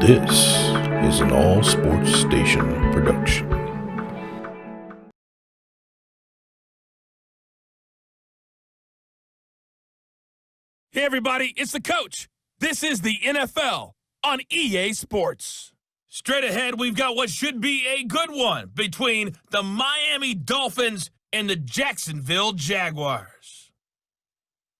This is an All Sports Station production. Hey everybody, it's the coach. This is the NFL on EA Sports. Straight ahead, we've got what should be a good one between the Miami Dolphins and the Jacksonville Jaguars.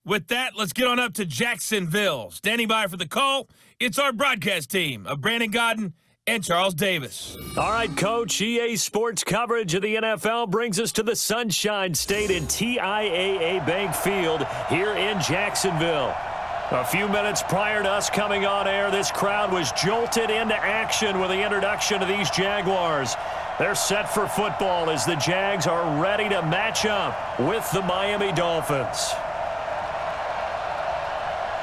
With that, let's get on up to Jacksonville. Standing by for the call, it's our broadcast team of Brandon Godden and Charles Davis. All right, Coach, EA Sports coverage of the NFL brings us to the Sunshine State in TIAA Bank Field here in Jacksonville. A few minutes prior to us coming on air, this crowd was jolted into action with the introduction of these Jaguars. They're set for football as the Jags are ready to match up with the Miami Dolphins.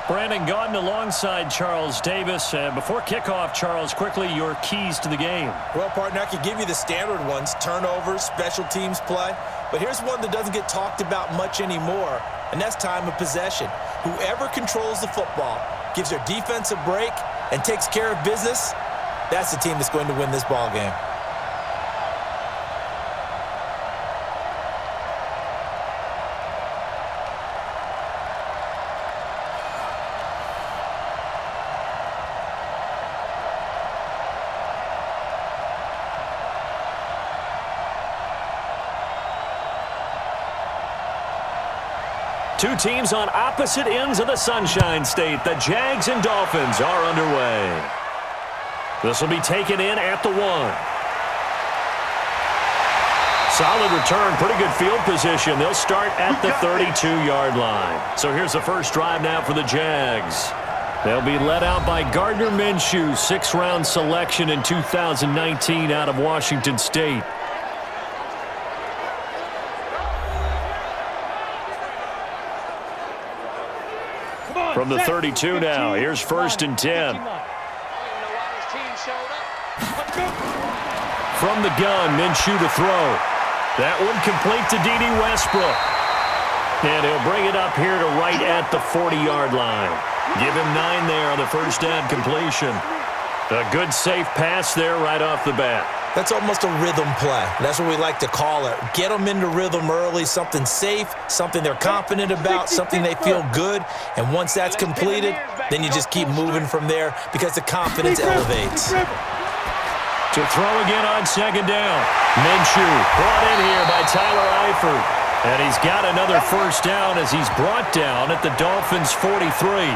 Brandon Godden alongside Charles Davis. Before kickoff, Charles, quickly your keys to the game. Well, partner, I could give you the standard ones, turnovers, special teams play. But here's one that doesn't get talked about much anymore, and that's time of possession. Whoever controls the football, gives their defense a break, and takes care of business, that's the team that's going to win this ball game. Two teams on opposite ends of the Sunshine State. The Jags and Dolphins are underway. This will be taken in at the 1. Solid return, pretty good field position. They'll start at the 32-yard line. So here's the first drive now for the Jags. They'll be led out by Gardner Minshew, 6th-round selection in 2019 out of Washington State. From the 32 now, here's 1st and 10. From the gun, Minshew to throw. That one complete to D.D. Westbrook. And he'll bring it up here to right at the 40-yard line. Give him 9 there on the first down completion. A good safe pass there right off the bat. That's almost a rhythm play. That's what we like to call it. Get them into rhythm early, something safe, something they're confident about, something they feel good. And once that's completed, then you just keep moving from there because the confidence elevates. To throw again on 2nd down. Minshew brought in here by Tyler Eifert. And he's got another first down as he's brought down at the Dolphins' 43.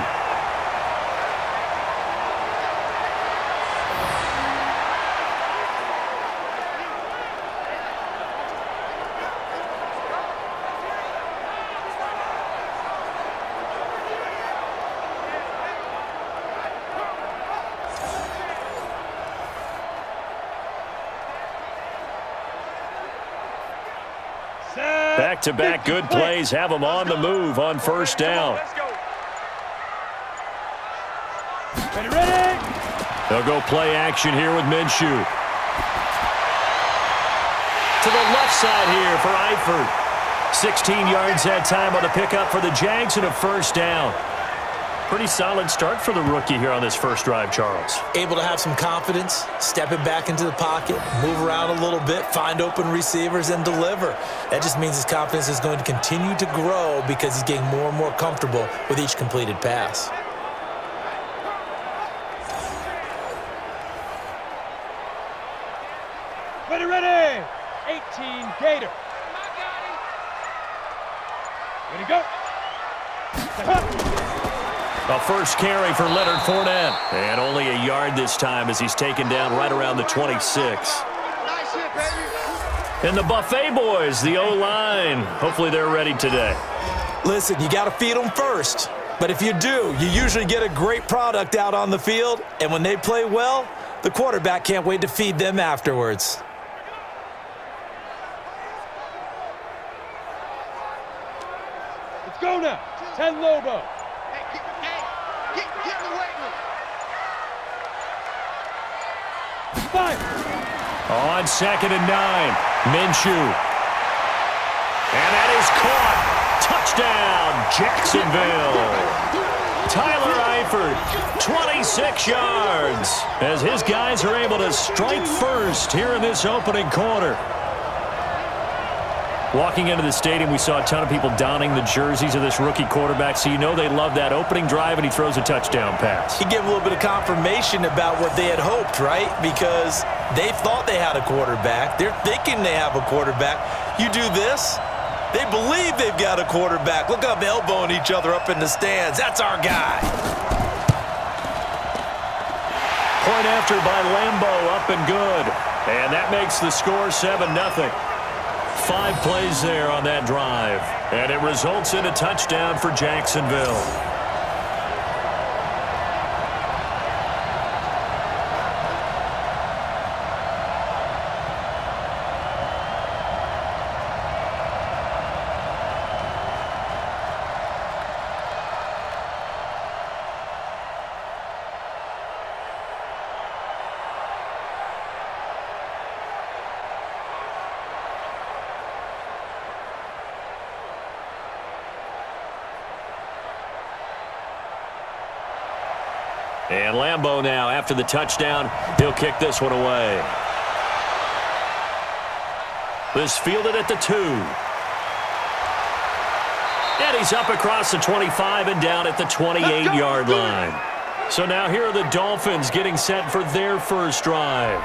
Back-to-back good plays have them on the move on first down. They'll go play action here with Minshew. To the left side here for Eifert. 16 yards that time on the pickup for the Jags and a first down. Pretty solid start for the rookie here on this first drive, Charles. Able to have some confidence, stepping back into the pocket, move around a little bit, find open receivers, and deliver. That just means his confidence is going to continue to grow because he's getting more and more comfortable with each completed pass. Ready! 18 Gator. Ready, go. A first carry for Leonard Fournette. And only a yard this time as he's taken down right around the 26. Nice hit, baby. And the Buffet boys, the O-line. Hopefully they're ready today. Listen, you got to feed them first. But if you do, you usually get a great product out on the field. And when they play well, the quarterback can't wait to feed them afterwards. Let's go now. 10 Lobo. Get the weight room. 5. On 2nd and 9, Minshew. And that is caught. Touchdown, Jacksonville. Tyler Eifert, 26 yards, as his guys are able to strike first here in this opening quarter. Walking into the stadium, we saw a ton of people donning the jerseys of this rookie quarterback, so you know they love that opening drive, and he throws a touchdown pass. He gave a little bit of confirmation about what they had hoped, right? Because they thought they had a quarterback. They're thinking they have a quarterback. You do this, they believe they've got a quarterback. Look up, elbowing each other up in the stands. That's our guy. Point after by Lambo, up and good. And that makes the score 7-0. 5 plays there on that drive. And it results in a touchdown for Jacksonville. And Lambo now, after the touchdown, he'll kick this one away. This fielded at the 2. And he's up across the 25 and down at the 28-yard line. So now here are the Dolphins getting set for their first drive.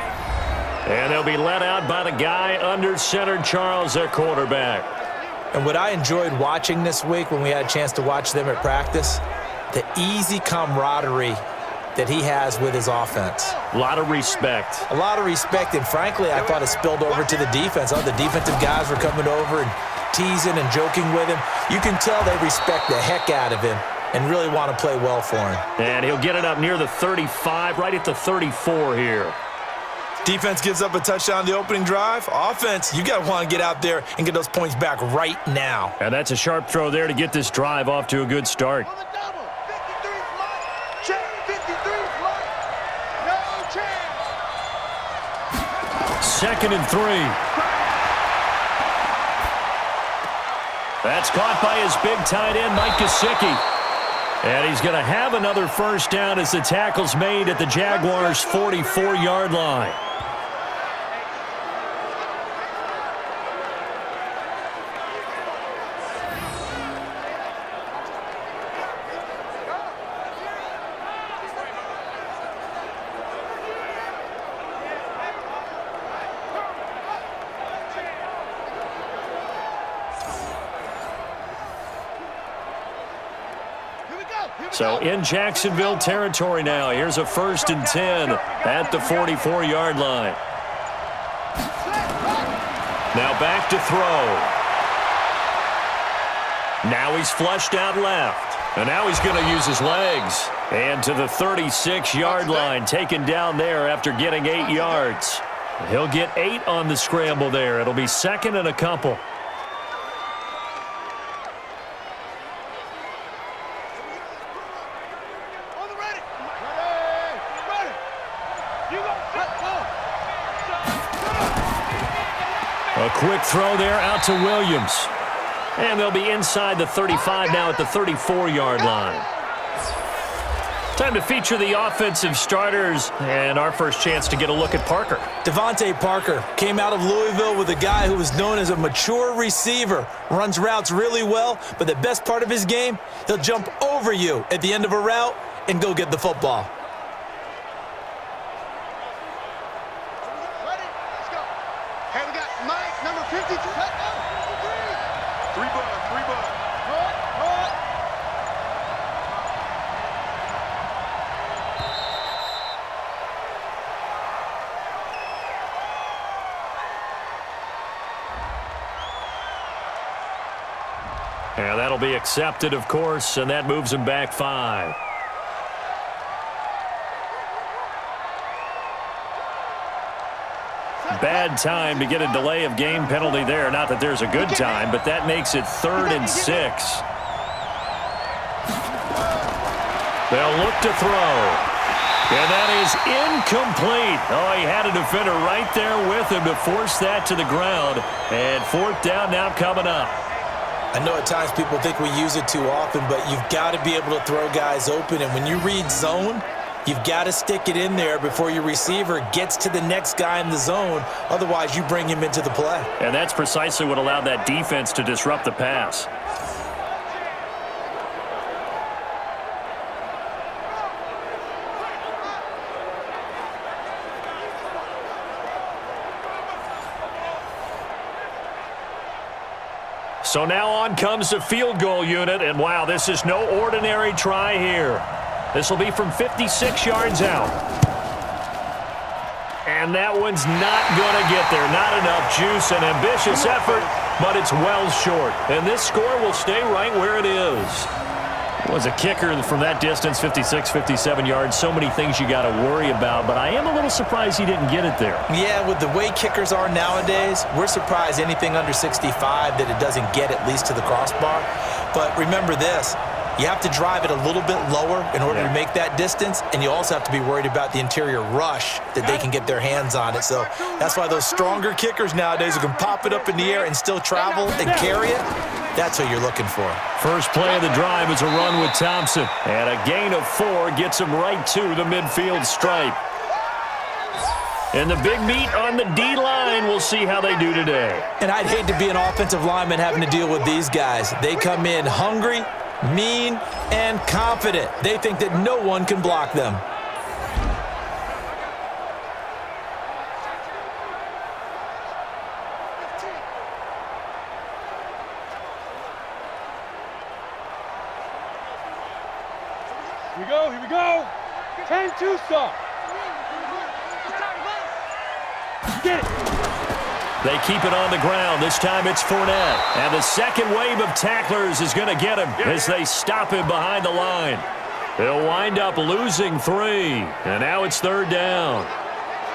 And they'll be led out by the guy under center, Charles, their quarterback. And what I enjoyed watching this week when we had a chance to watch them at practice, the easy camaraderie that he has with his offense. A lot of respect. A lot of respect, and frankly, I thought it spilled over to the defense. All the defensive guys were coming over and teasing and joking with him. You can tell they respect the heck out of him and really want to play well for him. And he'll get it up near the 35, right at the 34 here. Defense gives up a touchdown on the opening drive. Offense, you got to want to get out there and get those points back right now. And that's a sharp throw there to get this drive off to a good start. Second and 3. That's caught by his big tight end, Mike Gesicki. And he's going to have another first down as the tackle's made at the Jaguars' 44-yard line. So in Jacksonville territory now. Here's a 1st and 10 at the 44-yard line. Now back to throw. Now he's flushed out left. And now he's going to use his legs. And to the 36-yard line, taken down there after getting 8 yards. He'll get 8 on the scramble there. It'll be 2nd and a couple. A quick throw there out to Williams. And they'll be inside the 35 now at the 34-yard line. Time to feature the offensive starters and our first chance to get a look at Parker. Devontae Parker came out of Louisville with a guy who was known as a mature receiver. Runs routes really well, but the best part of his game, he'll jump over you at the end of a route and go get the football. And that'll be accepted, of course, and that moves him back 5. Bad time to get a delay of game penalty there. Not that there's a good time, but that makes it 3rd and 6. They'll look to throw. And that is incomplete. Oh, he had a defender right there with him to force that to the ground. And 4th down now coming up. I know at times people think we use it too often, but you've got to be able to throw guys open. And when you read zone, you've got to stick it in there before your receiver gets to the next guy in the zone. Otherwise, you bring him into the play. And that's precisely what allowed that defense to disrupt the pass. So now on comes the field goal unit, and wow, this is no ordinary try here. This will be from 56 yards out. And that one's not going to get there. Not enough juice, an ambitious effort, but it's well short. And this score will stay right where it is. Was a kicker from that distance, 56, 57 yards. So many things you got to worry about, but I am a little surprised he didn't get it there. Yeah, with the way kickers are nowadays, we're surprised anything under 65 that it doesn't get at least to the crossbar. But remember this, you have to drive it a little bit lower in order to make that distance, and you also have to be worried about the interior rush that they can get their hands on it. So that's why those stronger kickers nowadays who can pop it up in the air and still travel and carry it, that's what you're looking for. First play of the drive is a run with Thompson. And a gain of 4 gets him right to the midfield stripe. And the big meat on the D-line, we'll see how they do today. And I'd hate to be an offensive lineman having to deal with these guys. They come in hungry, mean, and confident. They think that no one can block them. Here we go. 10-2 stop. Get it. They keep it on the ground. This time it's Fournette. And the second wave of tacklers is going to get him as they stop him behind the line. They'll wind up losing 3. And now it's 3rd down.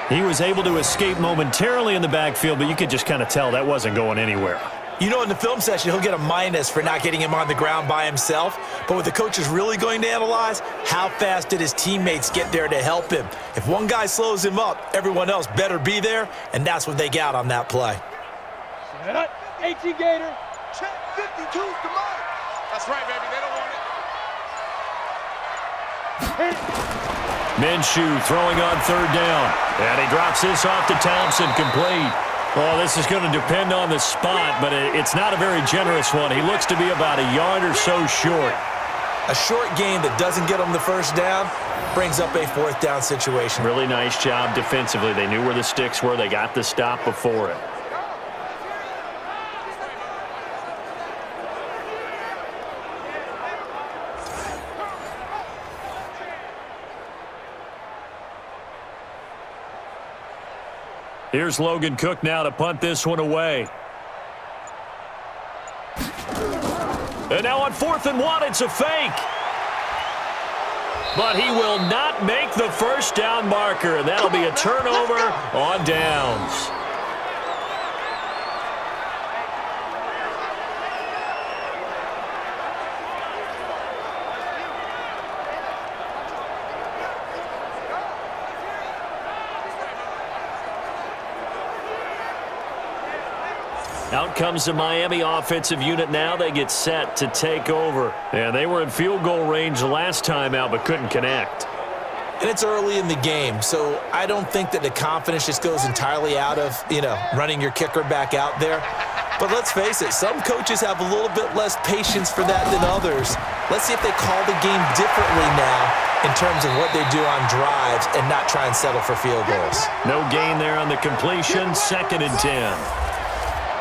He was able to escape momentarily in the backfield, but you could just kind of tell that wasn't going anywhere. You know, in the film session, he'll get a minus for not getting him on the ground by himself. But what the coach is really going to analyze, how fast did his teammates get there to help him? If one guy slows him up, everyone else better be there, and that's what they got on that play. Set up. 18 Gator. Check 52's the mark. That's right, baby. They don't want it. Minshew throwing on 3rd down. And he drops this off to Thompson, complete. Well, this is going to depend on the spot, but it's not a very generous one. He looks to be about a yard or so short. A short game that doesn't get him the first down brings up a 4th down situation. Really nice job defensively. They knew where the sticks were. They got the stop before it. Here's Logan Cook now to punt this one away. And now on 4th and 1, it's a fake. But he will not make the first down marker, and that'll be a turnover on downs. Out comes the Miami offensive unit now. They get set to take over. And they were in field goal range last time out but couldn't connect. And it's early in the game, so I don't think that the confidence just goes entirely out of, running your kicker back out there. But let's face it, some coaches have a little bit less patience for that than others. Let's see if they call the game differently now in terms of what they do on drives and not try and settle for field goals. No gain there on the completion. 2nd and 10.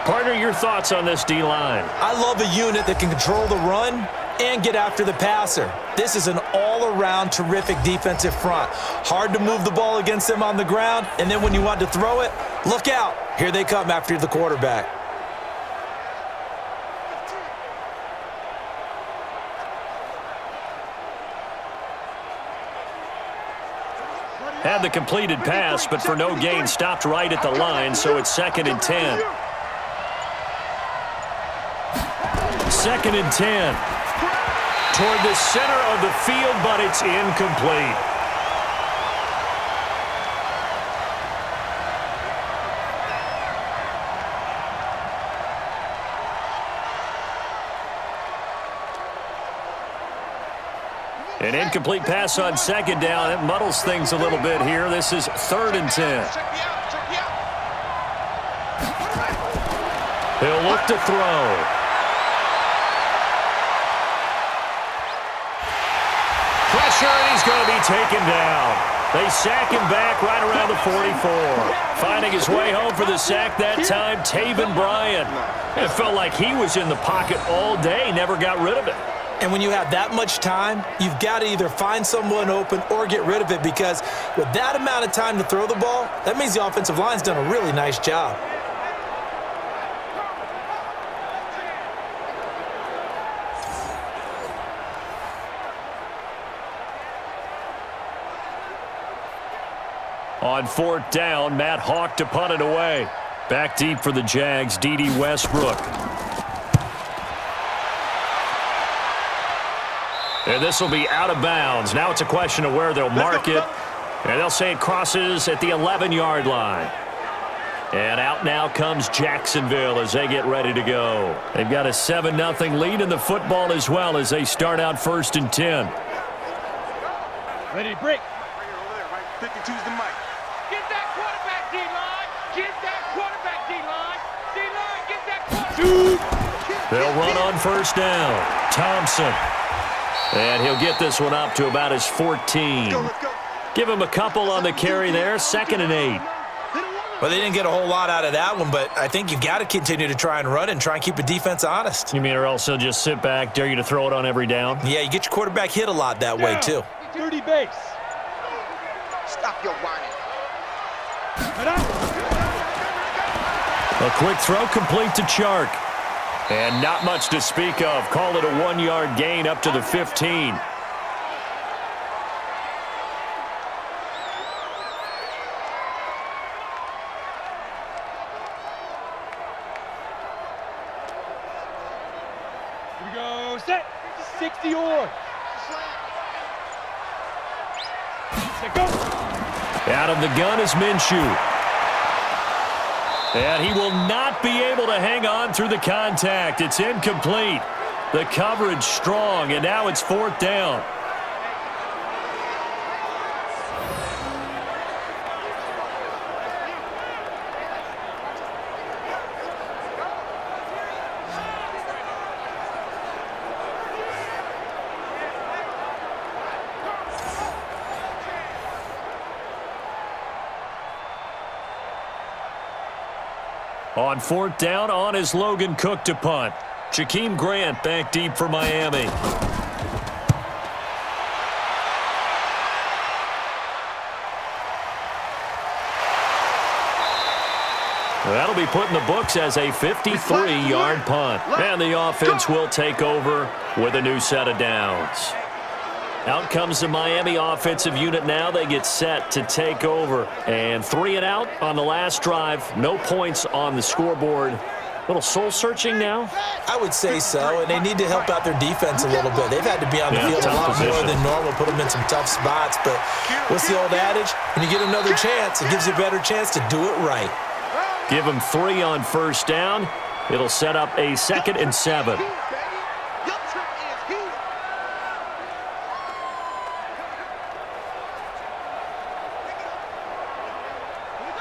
Partner, your thoughts on this D-line? I love a unit that can control the run and get after the passer. This is an all-around terrific defensive front. Hard to move the ball against them on the ground, and then when you want to throw it, look out. Here they come after the quarterback. Had the completed pass, but for no gain, stopped right at the line, so it's 2nd and 10. 2nd and 10. Toward the center of the field, but it's incomplete. An incomplete pass on second down. It muddles things a little bit here. This is 3rd and 10. He'll look to throw. Pressure, and he's going to be taken down. They sack him back right around the 44. Finding his way home for the sack that time, Taven Bryan. It felt like he was in the pocket all day, never got rid of it. And when you have that much time, you've got to either find someone open or get rid of it, because with that amount of time to throw the ball, that means the offensive line's done a really nice job. On 4th down, Matt Hawk to punt it away. Back deep for the Jags, D.D. Westbrook. And this will be out of bounds. Now it's a question of where they'll mark it. And they'll say it crosses at the 11-yard line. And out now comes Jacksonville as they get ready to go. They've got a 7-0 lead in the football as well as they start out 1st and 10. Ready to break. 52's the mic. Get that quarterback, D-line. Get that quarterback, D-line. D-line, get that quarterback. They'll run on 1st down. Thompson. And he'll get this one up to about his 14. Let's go. Give him a couple on the carry there. 2nd and 8. Well, they didn't get a whole lot out of that one, but I think you've got to continue to try and run and try and keep the defense honest. You mean or else he'll just sit back, dare you to throw it on every down? Yeah, you get your quarterback hit a lot that way, too. 30 base. Stop your whining. A quick throw complete to Chark. And not much to speak of. Call it a 1-yard gain up to the 15. Here we go. Set. 60 or. Set, go. Out of the gun is Minshew. And he will not be able to hang on through the contact. It's incomplete. The coverage strong, and now it's 4th down. On 4th down, on is Logan Cook to punt. Jakeem Grant back deep for Miami. That'll be put in the books as a 53-yard punt. And the offense will take over with a new set of downs. Out comes the Miami offensive unit now. They get set to take over. And 3 and out on the last drive. No points on the scoreboard. Little soul-searching now? I would say so, and they need to help out their defense a little bit. They've had to be on the field a lot more than normal, put them in some tough spots. But what's the old adage? When you get another chance, it gives you a better chance to do it right. Give them 3 on 1st down. It'll set up a 2nd and 7.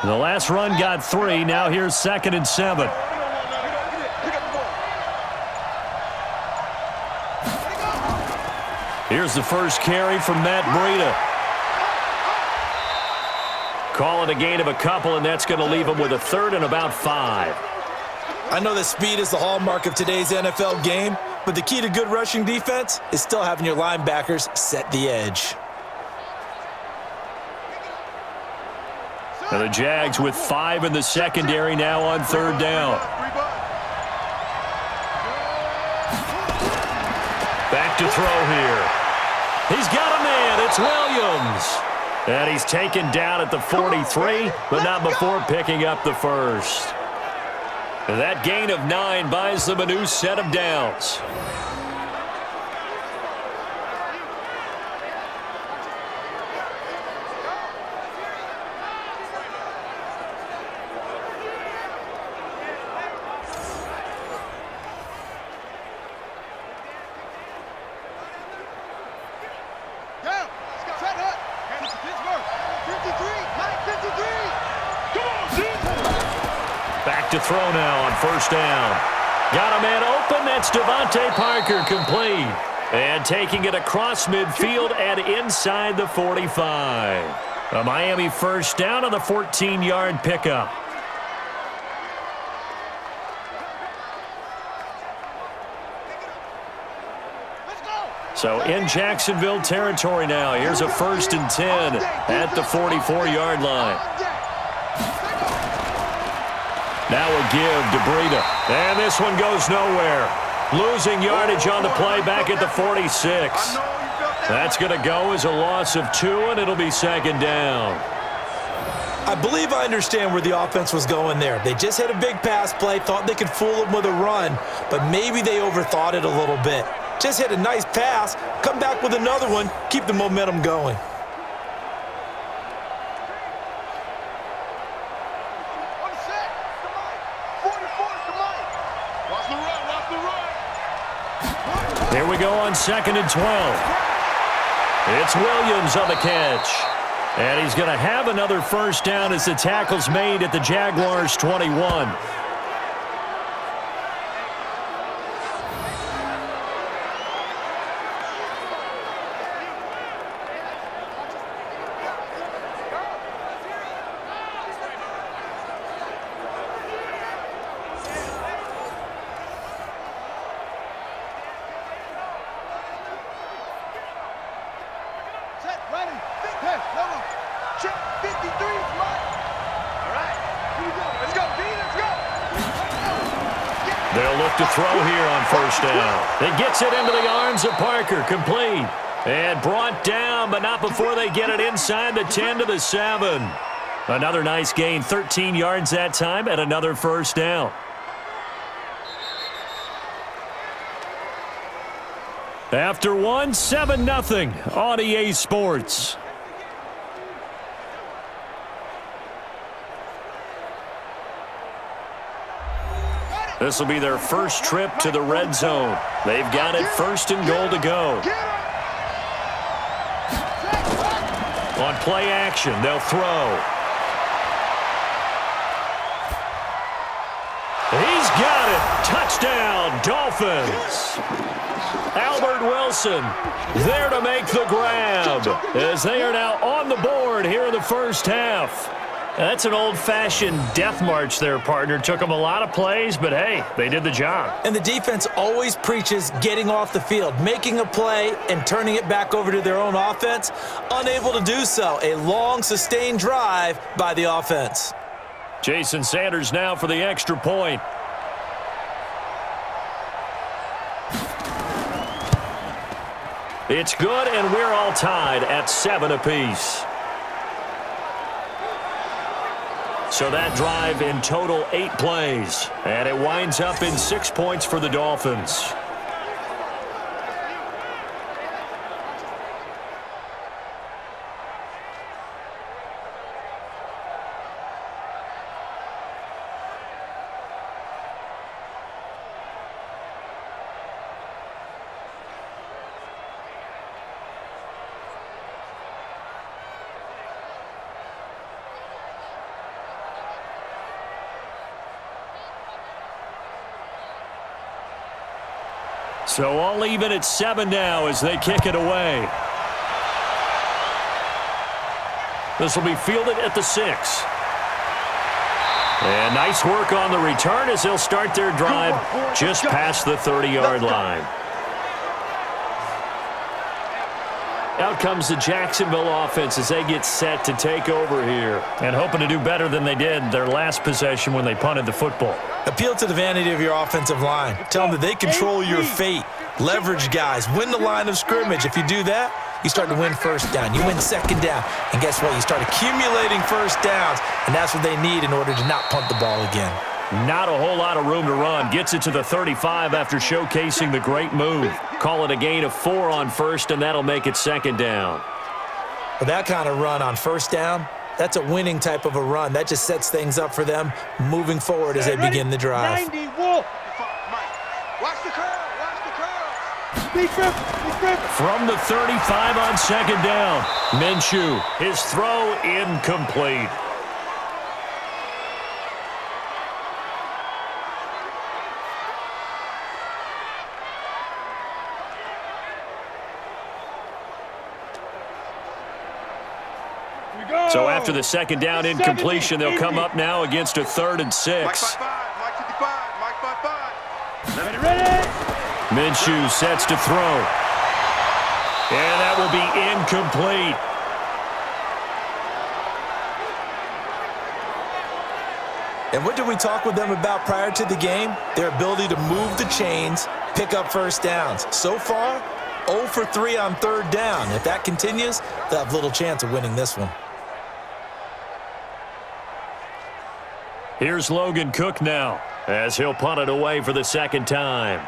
The last run got 3. Now here's 2nd and 7. Here's the first carry from Matt Breida. Call it a gain of a couple, and that's going to leave him with a 3rd and about 5. I know that speed is the hallmark of today's NFL game, but the key to good rushing defense is still having your linebackers set the edge. And the Jags with 5 in the secondary now on 3rd down. Back to throw here. He's got a man. It's Williams. And he's taken down at the 43, but not before picking up the 1st. That gain of 9 buys them a new set of downs. to throw now on first down. Got a man open. That's Devontae Parker, complete. And taking it across midfield and inside the 45. A Miami first down on the 14-yard pickup. So in Jacksonville territory now. Here's a 1st and 10 at the 44-yard line. Now a give to Breida. And this one goes nowhere. Losing yardage on the play back at the 46. That's going to go as a loss of 2, and it'll be 2nd down. I believe I understand where the offense was going there. They just had a big pass play, thought they could fool them with a run, but maybe they overthought it a little bit. Just hit a nice pass, come back with another one, keep the momentum going. Here we go on 2nd and 12. It's Williams on the catch. And he's going to have another first down as the tackle's made at the Jaguars' 21. They'll look to throw here on first down. It gets it into the arms of Parker, complete. And brought down, but not before they get it inside the 10 to the 7. Another nice gain, 13 yards that time, and another first down. After 1, 7-0 on EA Sports. This will be their first trip to the red zone. They've got it 1st and goal to go. On play action, they'll throw. He's got it. Touchdown, Dolphins. Albert Wilson there to make the grab as they are now on the board here in the first half. That's an old-fashioned death march there, partner. Took them a lot of plays, but, hey, they did the job. And the defense always preaches getting off the field, making a play and turning it back over to their own offense. Unable to do so. A long, sustained drive by the offense. Jason Sanders now for the extra point. It's good, and we're all tied at 7 apiece. So that drive in total 8 plays. And it winds up in 6 points for the Dolphins. So all even at 7 now as they kick it away. This will be fielded at the 6. And nice work on the return as they'll start their drive just past the 30-yard line. Out comes the Jacksonville offense as they get set to take over here. And hoping to do better than they did their last possession when they punted the football. Appeal to the vanity of your offensive line. Tell them that they control your fate. Leverage guys. Win the line of scrimmage. If you do that, you start to win first down. You win second down. And guess what? You start accumulating first downs. And that's what they need in order to not punt the ball again. Not a whole lot of room to run. Gets it to the 35 after showcasing the great move. Call it a gain of 4 on first, and that'll make it second down. With that kind of run on first down, that's a winning type of a run. That just sets things up for them moving forward as they begin the drive. 90, Wolf. Watch the curve. Watch the curve. Be grip. From the 35 on second down, Minshew, his throw incomplete. So after the second down incompletion, they'll come up now against a 3rd and 6. Mike 55, ready. Minshew sets to throw. And that will be incomplete. And what did we talk with them about prior to the game? Their ability to move the chains, pick up first downs. So far, 0 for 3 on 3rd down. If that continues, they'll have little chance of winning this one. Here's Logan Cook now, as he'll punt it away for the second time.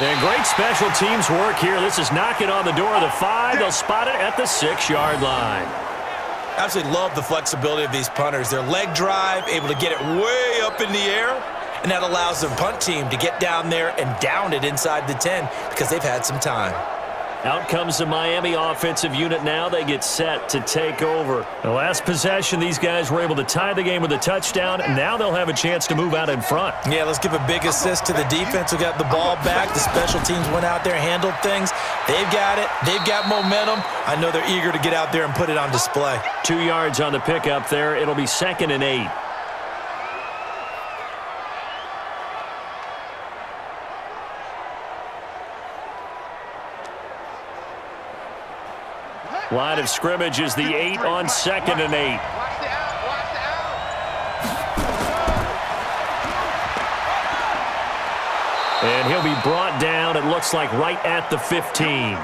And great special teams work here. This is knocking on the door of the 5. They'll spot it at the 6-yard line. Absolutely love the flexibility of these punters. Their leg drive, able to get it way up in the air, and that allows their punt team to get down there and down it inside the 10 because they've had some time. Out comes the Miami offensive unit now. They get set to take over. The last possession, these guys were able to tie the game with a touchdown, and now they'll have a chance to move out in front. Yeah, let's give a big assist to the defense who got the ball back. The special teams went out there, handled things. They've got it. They've got momentum. I know they're eager to get out there and put it on display. 2 yards on the pickup there. It'll be 2nd and 8. Line of scrimmage is the 8 on 2nd and 8. Watch the out, watch the out. And he'll be brought down, it looks like, right at the 15.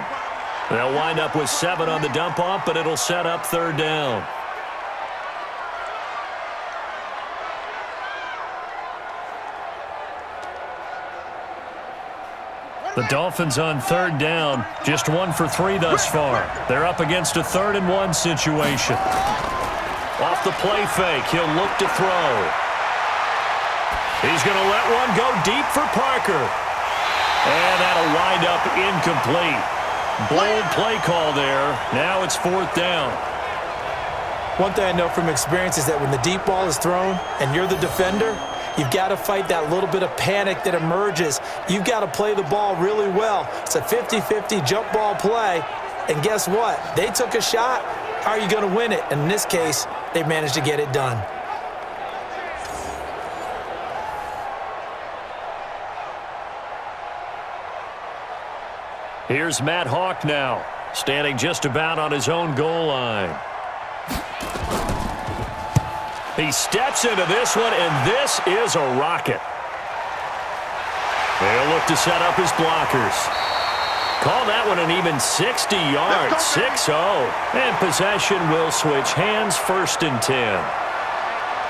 They'll wind up with 7 on the dump-off, but it'll set up 3rd down. The Dolphins on 3rd down, just 1 for 3 thus far. They're up against a 3rd and 1 situation. Off the play fake, he'll look to throw. He's going to let one go deep for Parker. And that'll wind up incomplete. Bold play call there. Now it's 4th down. One thing I know from experience is that when the deep ball is thrown and you're the defender, you've got to fight that little bit of panic that emerges. You've got to play the ball really well. It's a 50-50 jump ball play. And guess what? They took a shot. How are you going to win it? And in this case, they managed to get it done. Here's Matt Hawk now, standing just about on his own goal line. He steps into this one, and this is a rocket. They'll look to set up his blockers. Call that one an even 60 yards, 6-0. And possession will switch hands, 1st and 10.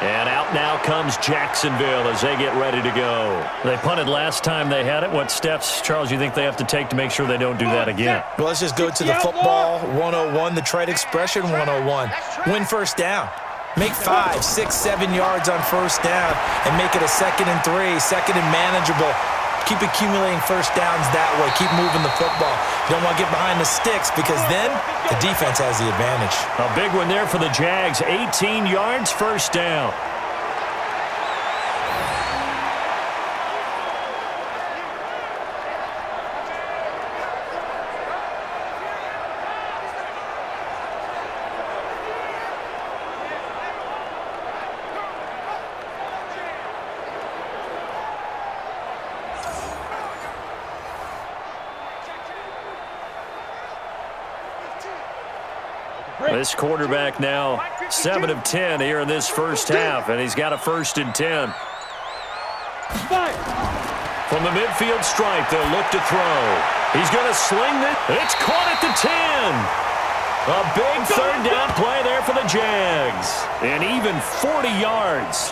And out now comes Jacksonville as they get ready to go. They punted last time they had it. What steps, Charles, you think they have to take to make sure they don't do that again? Well, let's just go to the football 101, the trade expression 101. Win 1st down. Make 5, 6, 7 yards on 1st down and make it a 2nd and 3, 2nd and manageable. Keep accumulating 1st downs that way. Keep moving the football. You don't want to get behind the sticks because then the defense has the advantage. A big one there for the Jags. 18 yards, 1st down. This quarterback now 7 of 10 here in this 1st half, and he's got a 1st and 10. From the midfield stripe, they'll look to throw. He's going to sling it. It's caught at the 10. A big 3rd down play there for the Jags. And even 40 yards.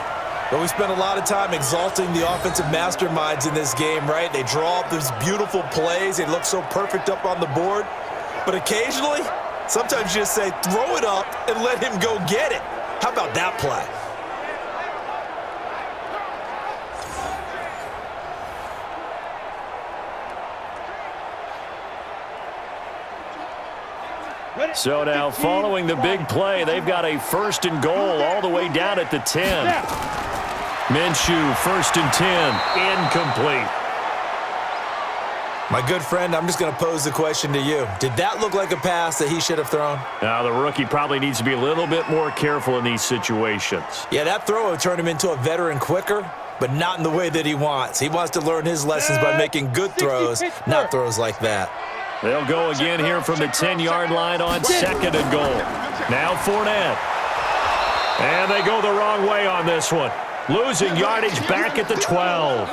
But we spent a lot of time exalting the offensive masterminds in this game, right? They draw up these beautiful plays. They look so perfect up on the board. But occasionally, sometimes you just say, throw it up and let him go get it. How about that play? So now following the big play, they've got a 1st and goal all the way down at the 10. Minshew, 1st and 10, incomplete. My good friend, I'm just going to pose the question to you. Did that look like a pass that he should have thrown? Now, the rookie probably needs to be a little bit more careful in these situations. Yeah, that throw would turn him into a veteran quicker, but not in the way that he wants. He wants to learn his lessons by making good throws, not throws like that. They'll go again here from the 10-yard line on 2nd and goal. Now Fournette. And they go the wrong way on this one. Losing yardage back at the 12.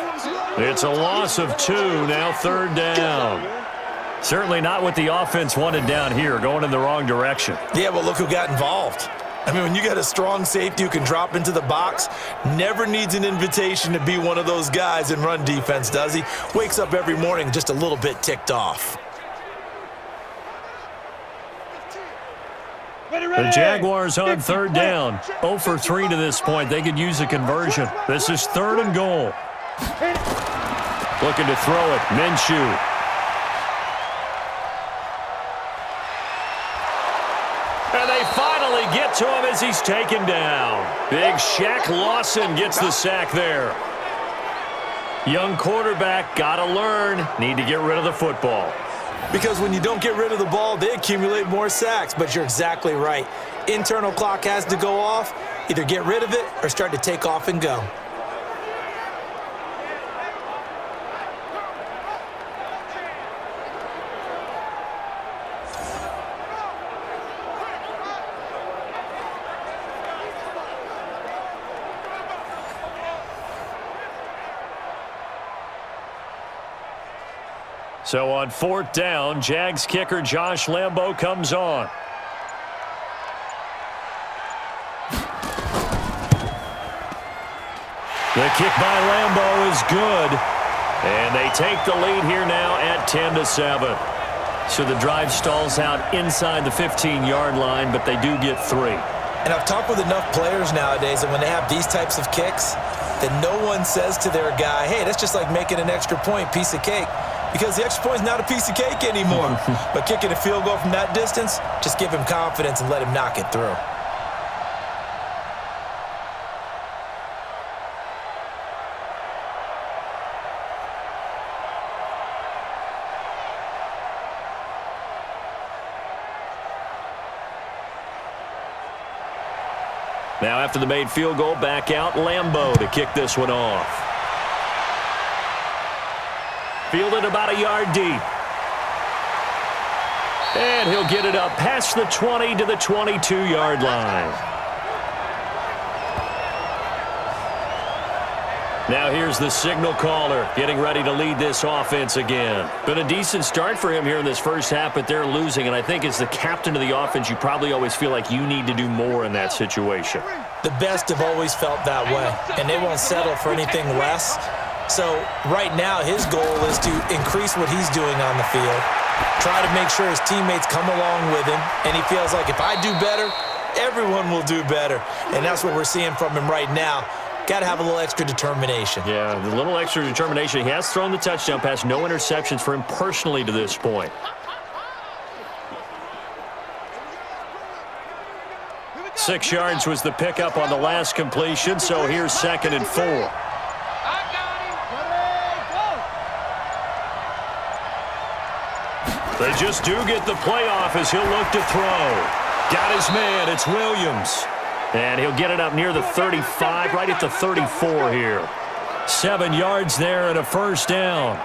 It's a loss of 2, now 3rd down. Certainly not what the offense wanted down here, going in the wrong direction. Yeah, but look who got involved. I mean, when you got a strong safety who can drop into the box, never needs an invitation to be one of those guys in run defense, does he? Wakes up every morning just a little bit ticked off. The Jaguars on 3rd down. 0 for 3 to this point. They could use a conversion. This is 3rd and goal. Looking to throw it. Minshew. And they finally get to him as he's taken down. Big Shaq Lawson gets the sack there. Young quarterback, got to learn. Need to get rid of the football. Because when you don't get rid of the ball, they accumulate more sacks. But you're exactly right. Internal clock has to go off. Either get rid of it or start to take off and go. So on 4th down, Jags kicker Josh Lambo comes on. The kick by Lambo is good. And they take the lead here now at 10-7. So the drive stalls out inside the 15-yard line, but they do get 3. And I've talked with enough players nowadays that when they have these types of kicks, that no one says to their guy, hey, that's just like making an extra point, piece of cake. Because the extra point is not a piece of cake anymore. But kicking a field goal from that distance, just give him confidence and let him knock it through. Now after the made field goal, back out Lambo to kick this one off. Fielded about a yard deep. And he'll get it up past the 20 to the 22-yard line. Now here's the signal caller getting ready to lead this offense again. Been a decent start for him here in this first half, but they're losing. And I think as the captain of the offense, you probably always feel like you need to do more in that situation. The best have always felt that way, and they won't settle for anything less. So right now his goal is to increase what he's doing on the field, try to make sure his teammates come along with him, and he feels like if I do better, everyone will do better. And that's what we're seeing from him right now. Got to have a little extra determination. Yeah, the little extra determination. He has thrown the touchdown pass, no interceptions for him personally to this point. Six yards was the pickup on the last completion, so here's 2nd and 4. They just do get the playoff as he'll look to throw. Got his man, it's Williams. And he'll get it up near the 35, right at the 34 here. 7 yards there and a first down.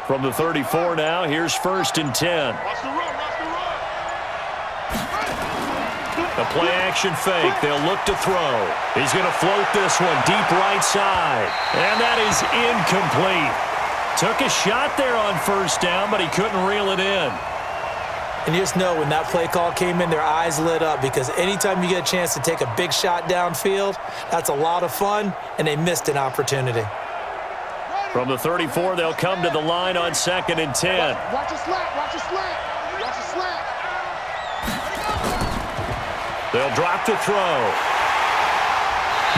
From the 34 now, here's 1st and 10. A play-action fake. They'll look to throw. He's going to float this one deep right side. And that is incomplete. Took a shot there on 1st down, but he couldn't reel it in. And you just know when that play call came in, their eyes lit up, because anytime you get a chance to take a big shot downfield, that's a lot of fun, and they missed an opportunity. From the 34, they'll come to the line on 2nd and 10. Watch a slant, watch a slant, watch a slant. They'll drop to throw.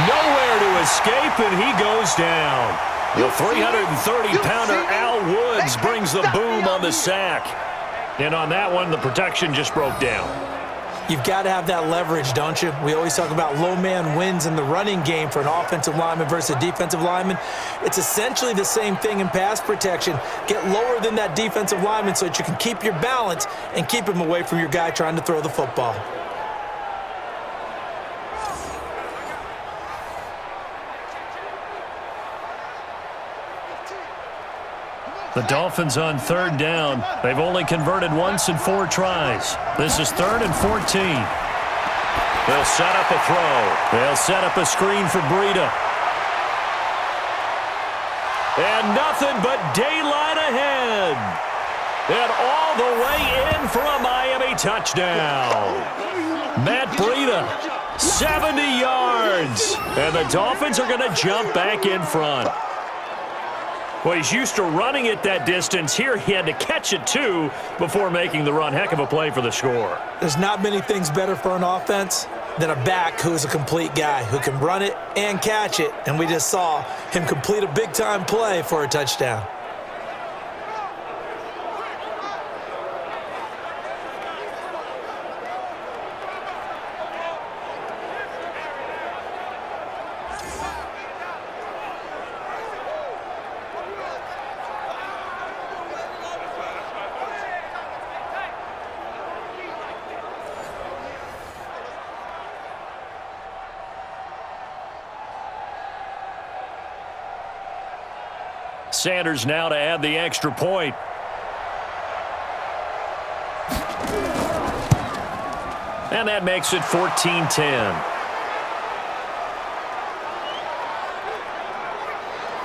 Nowhere to escape, and he goes down. The 330-pounder Al Woods brings the boom on the sack. And on that one, the protection just broke down. You've got to have that leverage, don't you? We always talk about low man wins in the running game for an offensive lineman versus a defensive lineman. It's essentially the same thing in pass protection. Get lower than that defensive lineman so that you can keep your balance and keep him away from your guy trying to throw the football. The Dolphins on third down. They've only converted once in 4 tries. This is 3rd and 14. They'll set up a throw. They'll set up a screen for Breida. And nothing but daylight ahead. And all the way in for a Miami touchdown. Matt Breida, 70 yards. And the Dolphins are going to jump back in front. Well, he's used to running it that distance. Here he had to catch it, too, before making the run. Heck of a play for the score. There's not many things better for an offense than a back who's a complete guy, who can run it and catch it. And we just saw him complete a big-time play for a touchdown. Sanders now to add the extra point. And that makes it 14-10.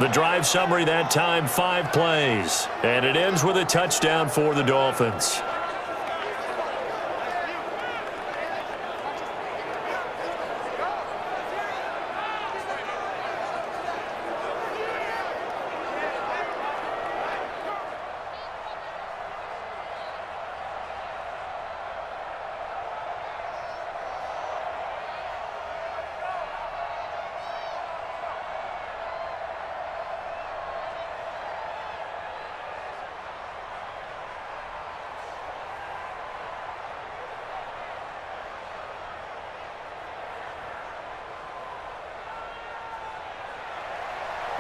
The drive summary that time, 5 plays. And it ends with a touchdown for the Dolphins.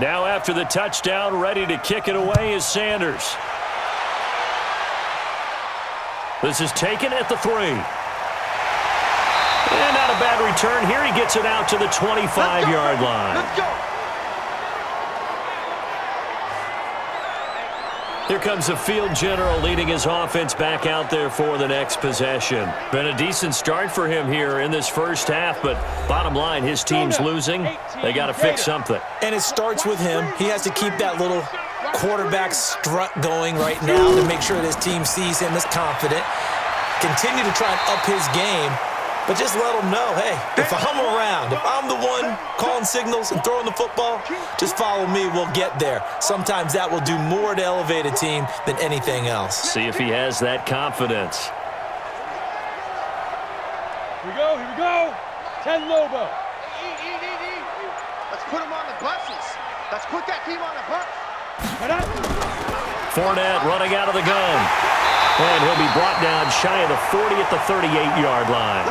Now after the touchdown, ready to kick it away is Sanders. This is taken at the 3. And not a bad return here. He gets it out to the 25-yard line. Let's go. Here comes the field general leading his offense back out there for the next possession. Been a decent start for him here in this first half, but bottom line, his team's losing. They got to fix something. And it starts with him. He has to keep that little quarterback strut going right now to make sure that his team sees him as confident. Continue to try and up his game, but just let him know, hey, if I'm around, if I'm the one calling signals and throwing the football, just follow me, we'll get there. Sometimes that will do more to elevate a team than anything else. See if he has that confidence. Here we go. 10 Lobo. Let's put him on the buses. Let's put that team on the bus. Fournette running out of the gun. And he'll be brought down shy of the 40 at the 38-yard line.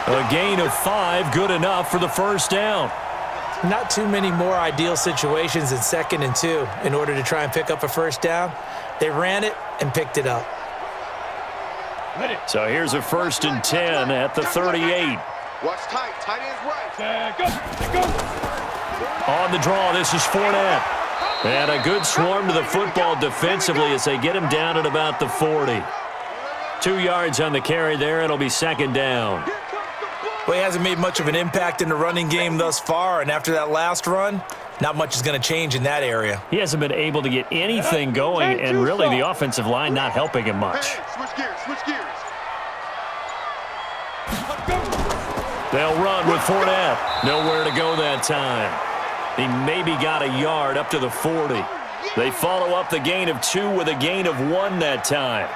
A gain of 5, good enough for the first down. Not too many more ideal situations in 2nd and 2 in order to try and pick up a first down. They ran it and picked it up. So here's a 1st and 10 at the 38. Watch tight. Tight ends right. Go. On the draw, this is Fournette. And a good swarm to the football defensively as they get him down at about the 40. 2 yards on the carry there. It'll be 2nd down. Well, he hasn't made much of an impact in the running game thus far, and after that last run, not much is going to change in that area. He hasn't been able to get anything going, and really the offensive line not helping him much. Hey, switch gears. They'll run with Fournette. Nowhere to go that time. He maybe got a yard up to the 40. They follow up the gain of 2 with a gain of 1 that time.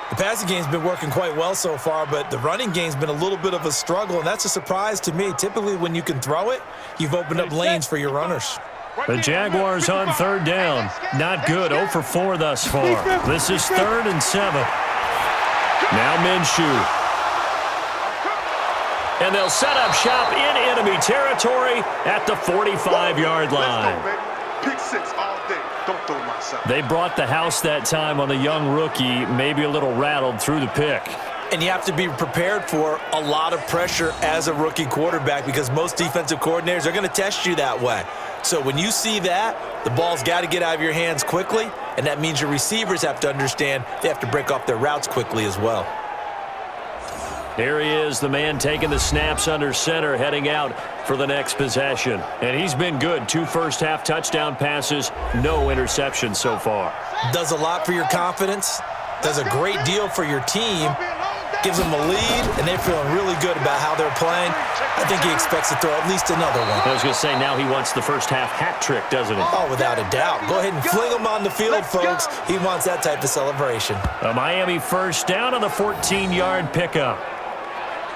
The passing game's been working quite well so far, but the running game's been a little bit of a struggle, and that's a surprise to me. Typically, when you can throw it, you've opened up lanes for your runners. The Jaguars on third down. Not good. 0 for 4 thus far. This is 3rd and 7. Now Minshew. And they'll set up shop in enemy territory at the 45-yard line. Pick 6 all day. Don't throw myself. They brought the house that time on the young rookie, maybe a little rattled through the pick. And you have to be prepared for a lot of pressure as a rookie quarterback because most defensive coordinators are going to test you that way. So when you see that, the ball's got to get out of your hands quickly, and that means your receivers have to understand they have to break off their routes quickly as well. Here he is, the man taking the snaps under center, heading out for the next possession. And he's been good. 2 first-half touchdown passes, no interceptions so far. Does a lot for your confidence, does a great deal for your team, gives them a lead, and they're feeling really good about how they're playing. I think he expects to throw at least another one. I was going to say, now he wants the first-half hat trick, doesn't he? Oh, without a doubt. Go ahead and fling him on the field, folks. He wants that type of celebration. A Miami first down on the 14-yard pickup.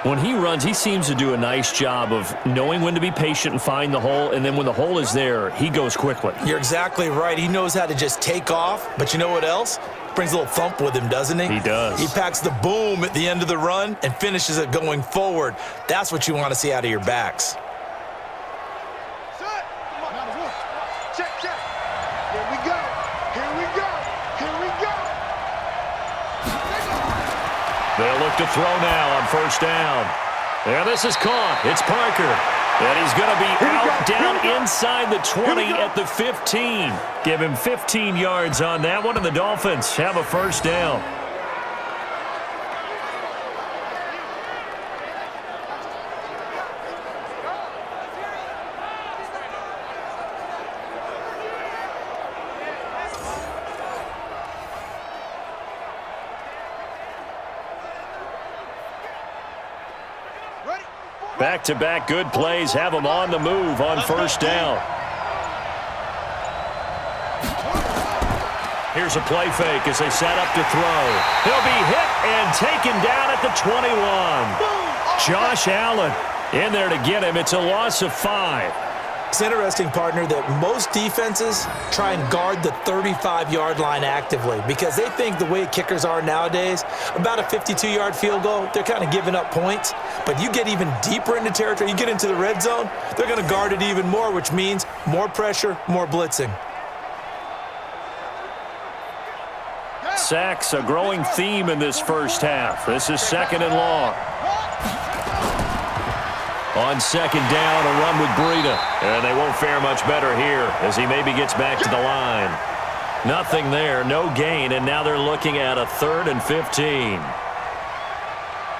When he runs, he seems to do a nice job of knowing when to be patient and find the hole, and then when the hole is there, he goes quickly. You're exactly right. He knows how to just take off, but you know what else? Brings a little thump with him, doesn't he? He does. He packs the boom at the end of the run and finishes it going forward. That's what you want to see out of your backs. Check, check. Here we go. Here we go. Here we go. They'll look to throw now on first down. And this is caught. It's Parker. And he's going to be out down inside the 20 at the 15. Give him 15 yards on that one, and the Dolphins have a first down. Back-to-back good plays have him on the move on first down. Here's a play fake as they set up to throw. He'll be hit and taken down at the 21. Josh Allen in there to get him. It's a loss of 5. It's interesting, partner, that most defenses try and guard the 35-yard line actively because they think the way kickers are nowadays, about a 52-yard field goal, they're kind of giving up points. But you get even deeper into territory, you get into the red zone, they're going to guard it even more, which means more pressure, more blitzing. Sacks, a growing theme in this first half. This is 2nd and long. On 2nd down, a run with Breida. And they won't fare much better here as he maybe gets back to the line. Nothing there, no gain, and now they're looking at a 3rd and 15.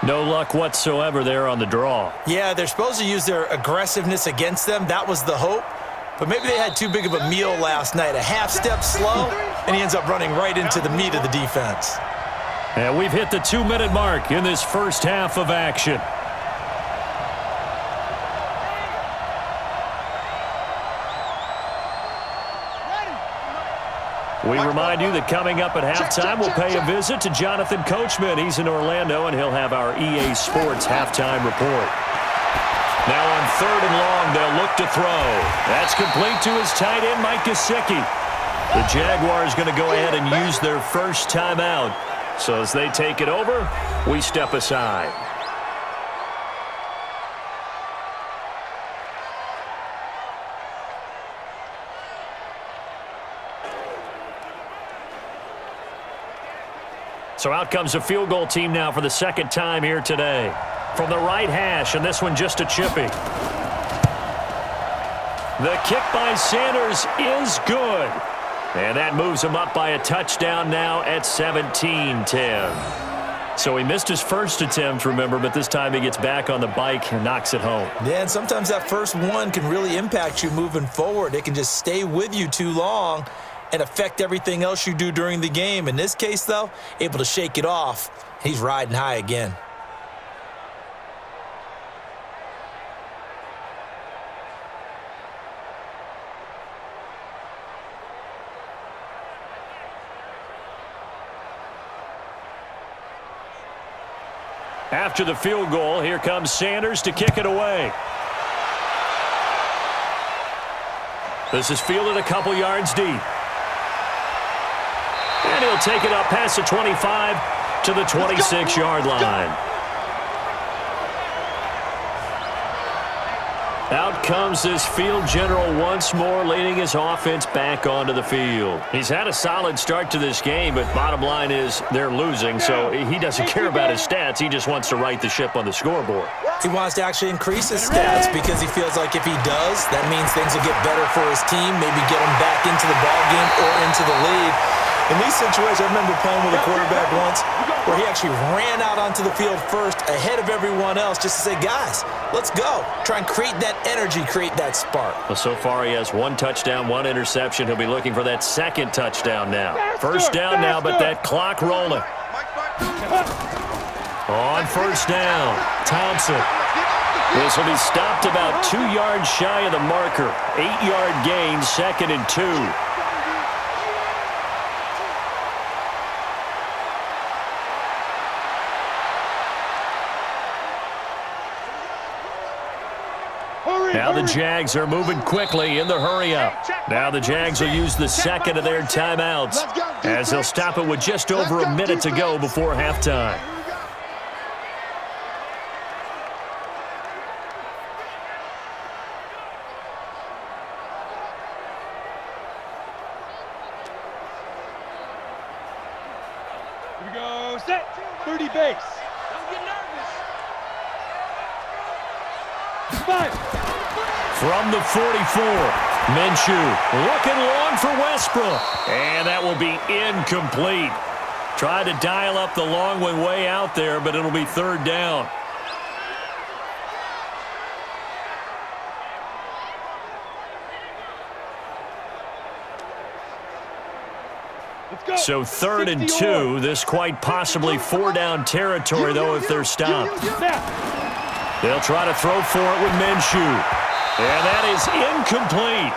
No luck whatsoever there on the draw. Yeah, they're supposed to use their aggressiveness against them. That was the hope. But maybe they had too big of a meal last night. A half step slow, and he ends up running right into the meat of the defense. And we've hit the 2-minute mark in this first half of action. We remind you that coming up at halftime, we'll pay a visit to Jonathan Coachman. He's in Orlando, and he'll have our EA Sports halftime report. Now on 3rd and long, they'll look to throw. That's complete to his tight end, Mike Gesicki. The Jaguars going to go ahead and use their first timeout. So as they take it over, we step aside. So out comes a field goal team now for the 2nd time here today. From the right hash, and this one just a chippy. The kick by Sanders is good. And that moves him up by a touchdown now at 17-10. So he missed his first attempt, remember, but this time he gets back on the bike and knocks it home. Yeah, and sometimes that first one can really impact you moving forward. It can just stay with you too long and affect everything else you do during the game. In this case, though, able to shake it off. He's riding high again. After the field goal, here comes Sanders to kick it away. This is fielded a couple yards deep. And he'll take it up past the 25 to the 26-yard line. Out comes this field general once more, leading his offense back onto the field. He's had a solid start to this game, but bottom line is they're losing, so he doesn't care about his stats. He just wants to right the ship on the scoreboard. He wants to actually increase his stats because he feels like if he does, that means things will get better for his team, maybe get him back into the ballgame or into the lead. In these situations, I remember playing with a quarterback once where he actually ran out onto the field first ahead of everyone else just to say, guys, let's go. Try and create that energy, create that spark. Well, so far he has 1 touchdown, 1 interception. He'll be looking for that second touchdown now. First down now, but that clock rolling. On first down, Thompson. This will be stopped about 2 yards shy of the marker. 8-yard gain, 2nd and 2. Now the Jags are moving quickly in the hurry-up. Now the Jags will use the second of their timeouts as they'll stop it with just over a minute to go before halftime. Here we go. Set. 30 base. Don't get nervous. 5. From the 44, Minshew looking long for Westbrook. And that will be incomplete. Tried to dial up the long one way out there, but it'll be 3rd down. So 3rd and 2. This quite possibly 4-down territory, though, if they're stopped. They'll try to throw for it with Minshew. And that is incomplete.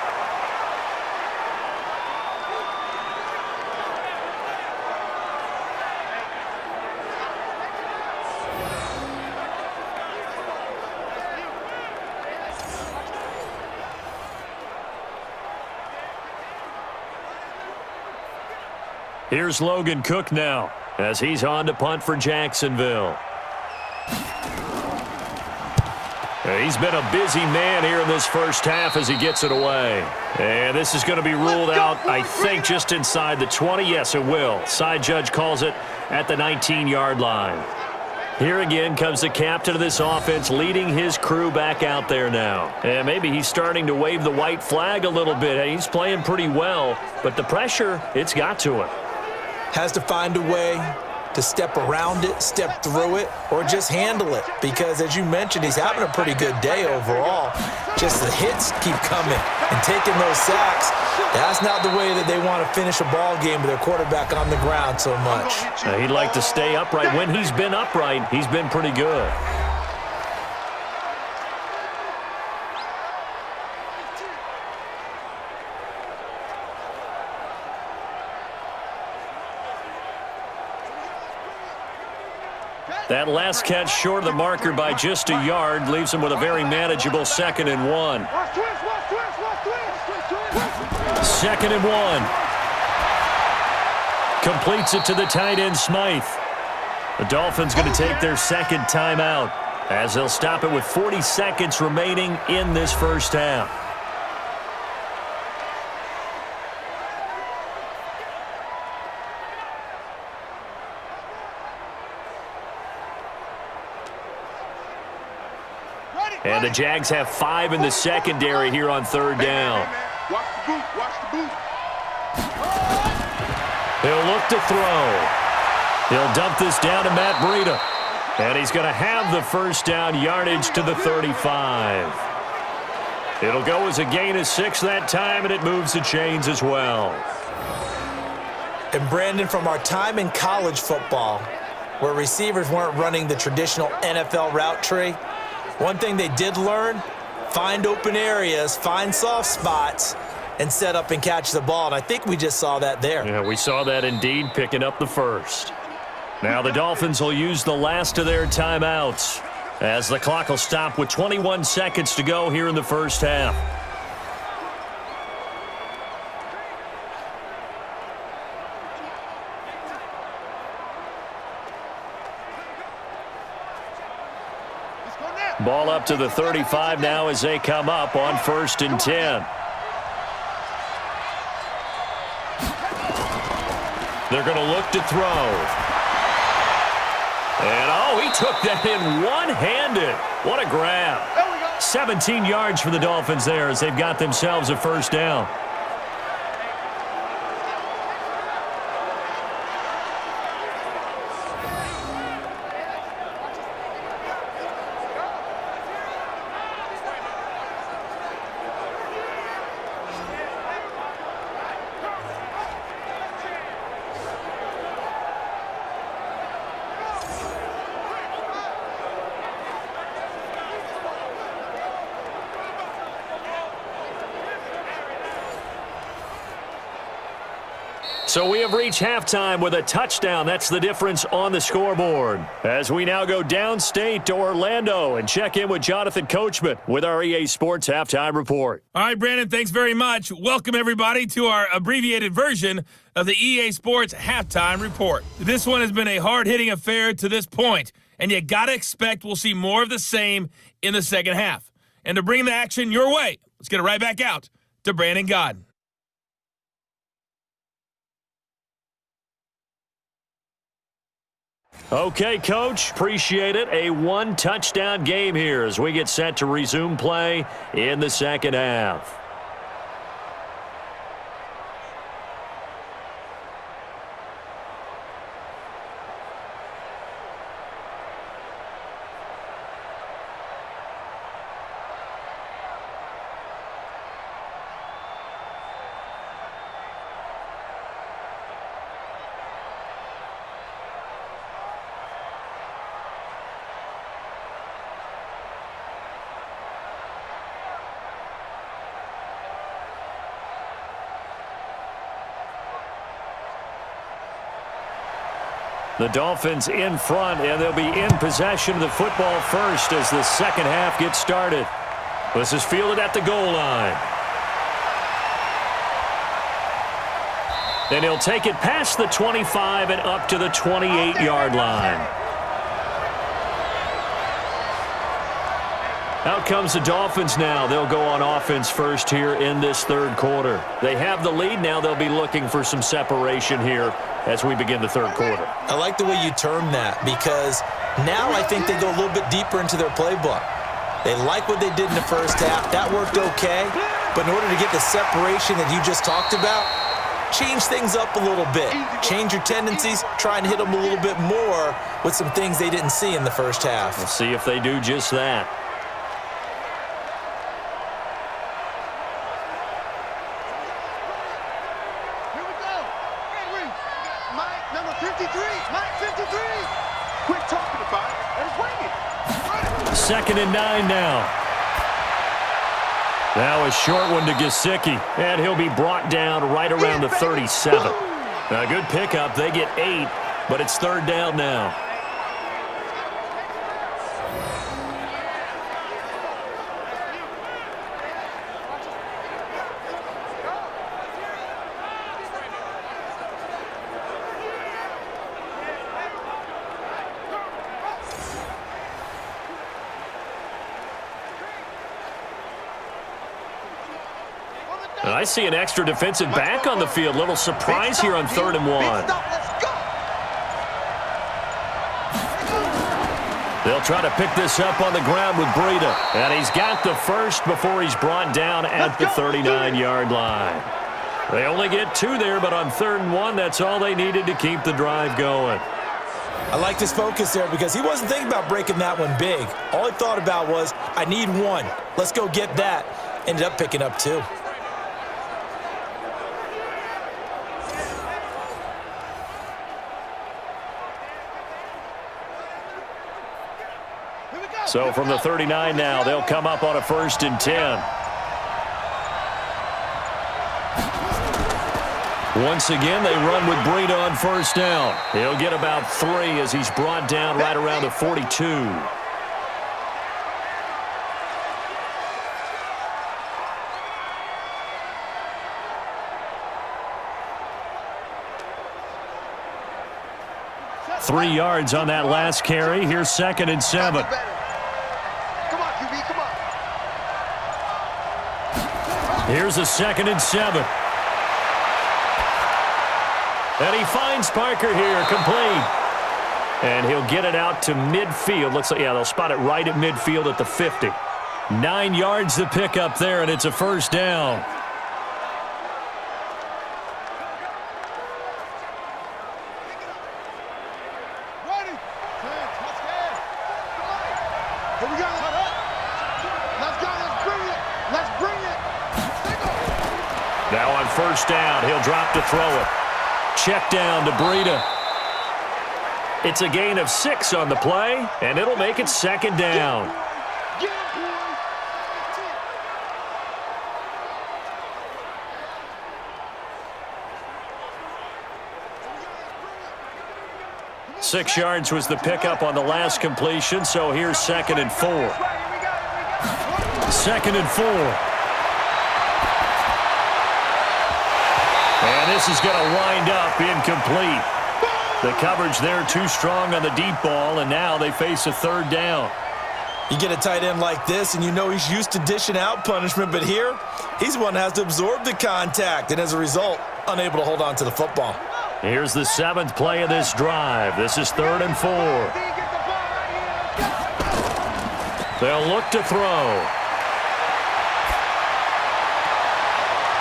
Here's Logan Cook now as he's on to punt for Jacksonville. He's been a busy man here in this first half as he gets it away. And this is going to be ruled out, I think, just inside the 20. Yes, it will. Side judge calls it at the 19-yard line. Here again comes the captain of this offense leading his crew back out there now. And maybe he's starting to wave the white flag a little bit. He's playing pretty well, but the pressure, it's got to him. Has to find a way to step around it, step through it, or just handle it. Because, as you mentioned, he's having a pretty good day overall. Just the hits keep coming and taking those sacks. That's not the way that they want to finish a ball game with their quarterback on the ground so much. He'd like to stay upright. When he's been upright, he's been pretty good. That last catch short of the marker by just a yard leaves him with a very manageable 2nd and 1. 2nd and 1. Completes it to the tight end, Smythe. The Dolphins going to take their 2nd timeout as they'll stop it with 40 seconds remaining in this first half. And the Jags have 5 in the secondary here on 3rd down. Watch the boot. Watch the boot. He'll look to throw. He'll dump this down to Matt Breida. And he's going to have the first down, yardage to the 35. It'll go as a gain of 6 that time, and it moves the chains as well. And Brandon, from our time in college football, where receivers weren't running the traditional NFL route tree, one thing they did learn, find open areas, find soft spots, and set up and catch the ball. And I think we just saw that there. Yeah, we saw that indeed, picking up the first. Now the Dolphins will use the last of their timeouts as the clock will stop with 21 seconds to go here in the first half. Ball up to the 35 now as they come up on 1st and 10. They're going to look to throw. And, oh, he took that in one-handed. What a grab. 17 yards for the Dolphins there as they've got themselves a first down. So we have reached halftime with a touchdown. That's the difference on the scoreboard. As we now go downstate to Orlando and check in with Jonathan Coachman with our EA Sports Halftime Report. All right, Brandon, thanks very much. Welcome, everybody, to our abbreviated version of the EA Sports Halftime Report. This one has been a hard-hitting affair to this point, and you got to expect we'll see more of the same in the second half. And to bring the action your way, let's get it right back out to Brandon Godden. Okay, Coach, appreciate it. A one-touchdown game here as we get set to resume play in the second half. The Dolphins in front, and they'll be in possession of the football first as the second half gets started. This is fielded at the goal line. And he'll take it past the 25 and up to the 28-yard line. Out comes the Dolphins now. They'll go on offense first here in this third quarter. They have the lead now. They'll be looking for some separation here as we begin the third quarter. I like the way you term that because now I think they go a little bit deeper into their playbook. They like what they did in the first half. That worked okay. But in order to get the separation that you just talked about, change things up a little bit. Change your tendencies. Try and hit them a little bit more with some things they didn't see in the first half. We'll see if they do just that. Second and 9 now. Now a short one to Gesicki, and he'll be brought down right around the 37. A good pickup. They get 8, but it's third down now. And I see an extra defensive back on the field. Little surprise here on 3rd and 1. They'll try to pick this up on the ground with Breida. And he's got the first before he's brought down at the 39-yard line. They only get 2 there, but on 3rd and 1, that's all they needed to keep the drive going. I like his focus there because he wasn't thinking about breaking that one big. All he thought about was, I need 1. Let's go get that. Ended up picking up 2. So from the 39 now, they'll come up on a 1st and 10. Once again, they run with Breida on first down. He'll get about 3 as he's brought down right around the 42. Three yards on that last carry. Here's 2nd and 7. Come on, QB, come on. Here's a 2nd and 7. And he finds Parker here, complete. And he'll get it out to midfield. Looks like, yeah, they'll spot it right at midfield at the 50. 9 yards to pick up there, and it's a first down. Here we go. Let's go. Let's bring it. Let's bring it. Now on first down, he'll drop to throw it. Check down to Breida. It's a gain of 6 on the play, and it'll make it 2nd down. Get him, boy. 6 yards was the pickup on the last completion, so here's 2nd and 4. 2nd and 4. And this is going to wind up incomplete. The coverage there too strong on the deep ball, and now they face a 3rd down. You get a tight end like this, and you know he's used to dishing out punishment, but here, he's the one that has to absorb the contact, and as a result, unable to hold on to the football. Here's the 7th play of this drive. This is 3rd and 4. They'll look to throw.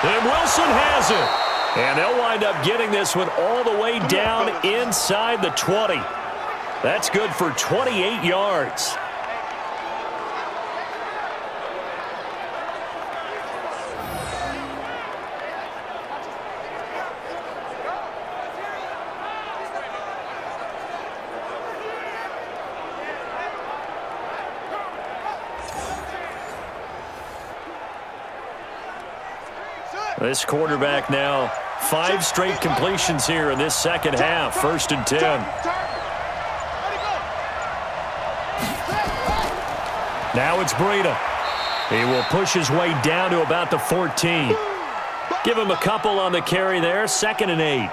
And Wilson has it. And they'll wind up getting this one all the way down inside the 20. That's good for 28 yards. This quarterback now, 5 straight completions here in this second half. 1st and 10. Now it's Breida. He will push his way down to about the 14. Give him a couple on the carry there. 2nd and 8.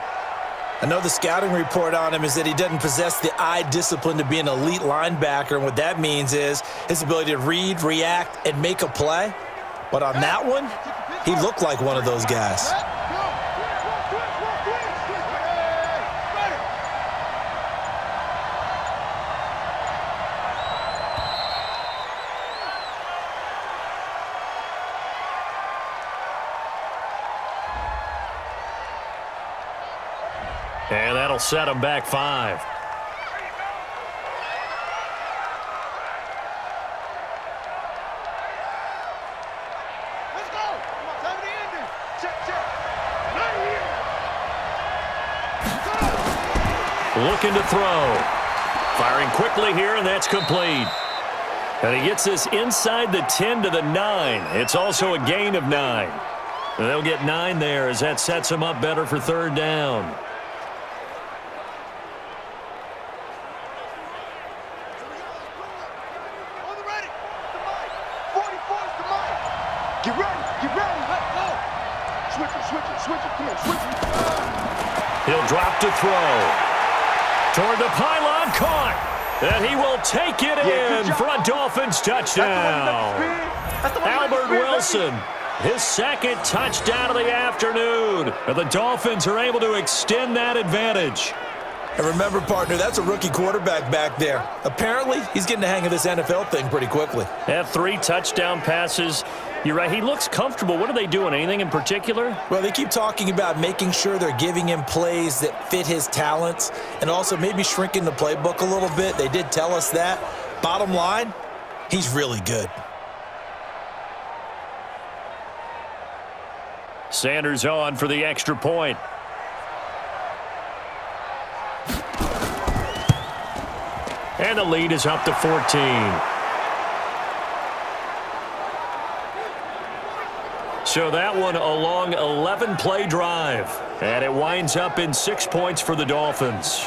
I know the scouting report on him is that he doesn't possess the eye discipline to be an elite linebacker, and what that means is his ability to read, react, and make a play. But on that one, he looked like one of those guys. And that'll set him back 5. Looking to throw. Firing quickly here, and that's complete. And he gets this inside the 10 to the 9. It's also a gain of 9. And they'll get 9 there as that sets him up better for 3rd down. On the ready. The mic. 44's the mic. Get ready. Get ready. Let's go. Switch it. Switch it. Switch it. Come on. Switch it. He'll drop to throw. Toward the pylon, caught. And he will take it in for a Dolphins touchdown. Albert Wilson, his 2nd touchdown of the afternoon. And the Dolphins are able to extend that advantage. And remember, partner, that's a rookie quarterback back there. Apparently, he's getting the hang of this NFL thing pretty quickly. Have 3 touchdown passes. You're right, he looks comfortable. What are they doing? Anything in particular? Well, they keep talking about making sure they're giving him plays that fit his talents and also maybe shrinking the playbook a little bit. They did tell us that. Bottom line, he's really good. Sanders on for the extra point. And the lead is up to 14. So that one a long 11-play drive. And it winds up in 6 points for the Dolphins.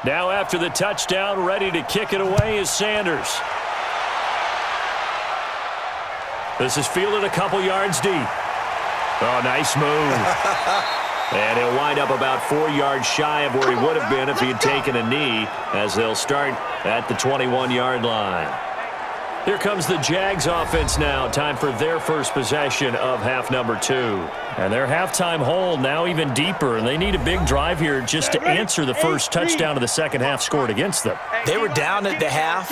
Now after the touchdown, ready to kick it away is Sanders. This is fielded a couple yards deep. Oh, nice move. And he'll wind up about 4 yards shy of where he would have been if he had taken a knee, as they'll start at the 21-yard line. Here comes the Jags offense now. Time for their first possession of half number 2. And their halftime hole now even deeper, and they need a big drive here just to answer the first touchdown of the second half scored against them. They were down at the half.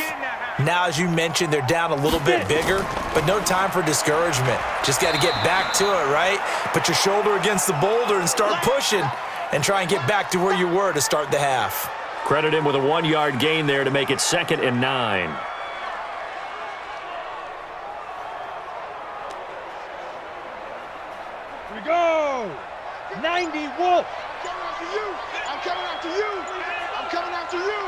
Now, as you mentioned, they're down a little bit bigger, but no time for discouragement. Just got to get back to it, right? Put your shoulder against the boulder and start pushing and try and get back to where you were to start the half. Credit him with a 1-yard gain there to make it 2nd and 9. Go! 90 Wolf! I'm coming after you! I'm coming after you!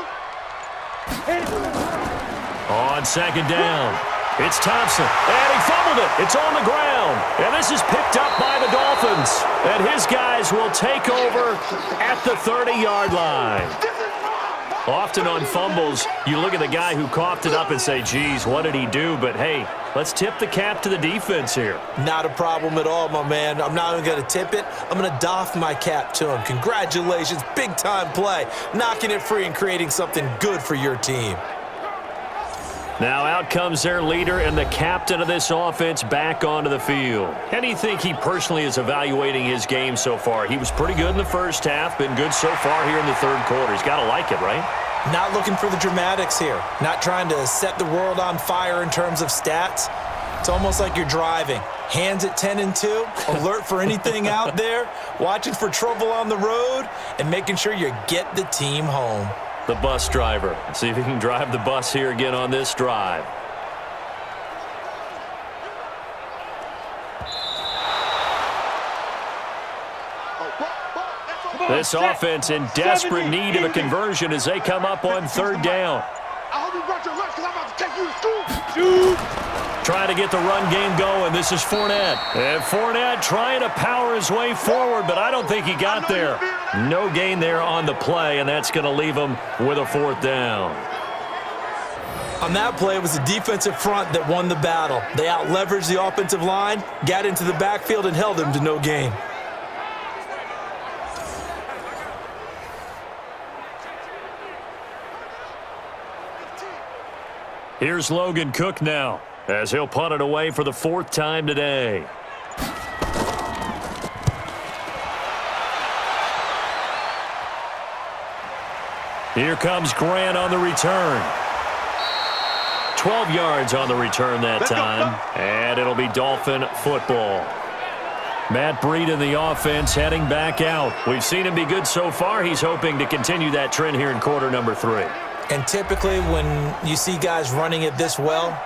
On 2nd down, it's Thompson, and he fumbled it. It's on the ground, and this is picked up by the Dolphins. And his guys will take over at the 30-yard line. Often on fumbles, you look at the guy who coughed it up and say, geez, what did he do? But, hey, let's tip the cap to the defense here. Not a problem at all, my man. I'm not even going to tip it. I'm going to doff my cap to him. Congratulations, big-time play. Knocking it free and creating something good for your team. Now out comes their leader and the captain of this offense back onto the field. How do you think he personally is evaluating his game so far? He was pretty good in the first half, been good so far here in the third quarter. He's got to like it, right? Not looking for the dramatics here. Not trying to set the world on fire in terms of stats. It's almost like you're driving. Hands at 10 and 2, alert for anything out there, watching for trouble on the road, and making sure you get the team home. The bus driver. Let's see if he can drive the bus here again on this drive. This offense in desperate need of a conversion as they come up on 3rd down. I hope you brought your lunch because I'm about to take you to school. Trying to get the run game going. This is Fournette. And Fournette trying to power his way forward, but I don't think he got there. No gain there on the play, and that's going to leave him with a 4th down. On that play, it was the defensive front that won the battle. They out-leveraged the offensive line, got into the backfield, and held him to no gain. Here's Logan Cook now, as he'll punt it away for the 4th time today. Here comes Grant on the return. 12 yards on the return that time, and it'll be Dolphin football. Matt Breed in the offense heading back out. We've seen him be good so far. He's hoping to continue that trend here in quarter number 3. And typically when you see guys running it this well,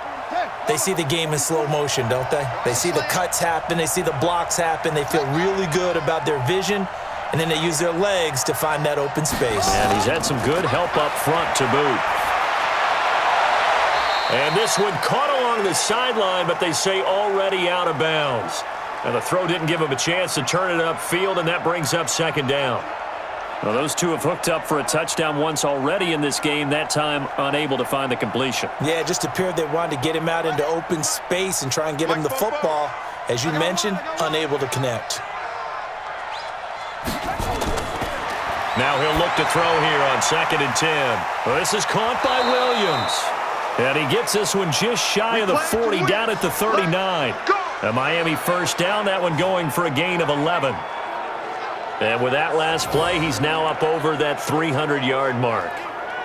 they see the game in slow motion, don't they? They see the cuts happen. They see the blocks happen. They feel really good about their vision. And then they use their legs to find that open space. And he's had some good help up front to boot. And this one caught along the sideline, but they say already out of bounds. And the throw didn't give him a chance to turn it upfield, and that brings up 2nd down. Well, those two have hooked up for a touchdown once already in this game, that time unable to find the completion. Yeah, it just appeared they wanted to get him out into open space and try and get him the football. As you mentioned, unable to connect. Now he'll look to throw here on 2nd and 10. Well, this is caught by Williams. And he gets this one just shy of the 40 down at the 39. A Miami 1st down, that one going for a gain of 11. And with that last play, he's now up over that 300-yard mark.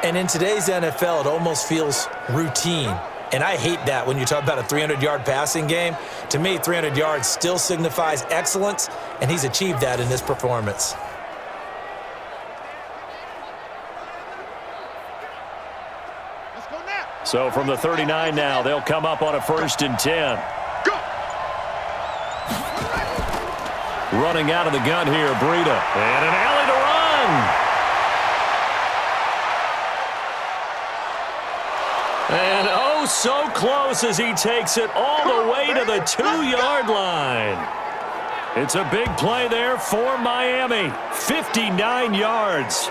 And in today's NFL, it almost feels routine. And I hate that when you talk about a 300-yard passing game. To me, 300 yards still signifies excellence, and he's achieved that in this performance. So from the 39 now, they'll come up on a 1st and 10. Running out of the gun here, Breida. And an alley to run. And oh, so close as he takes it all the way to the 2-yard line. It's a big play there for Miami. 59 yards.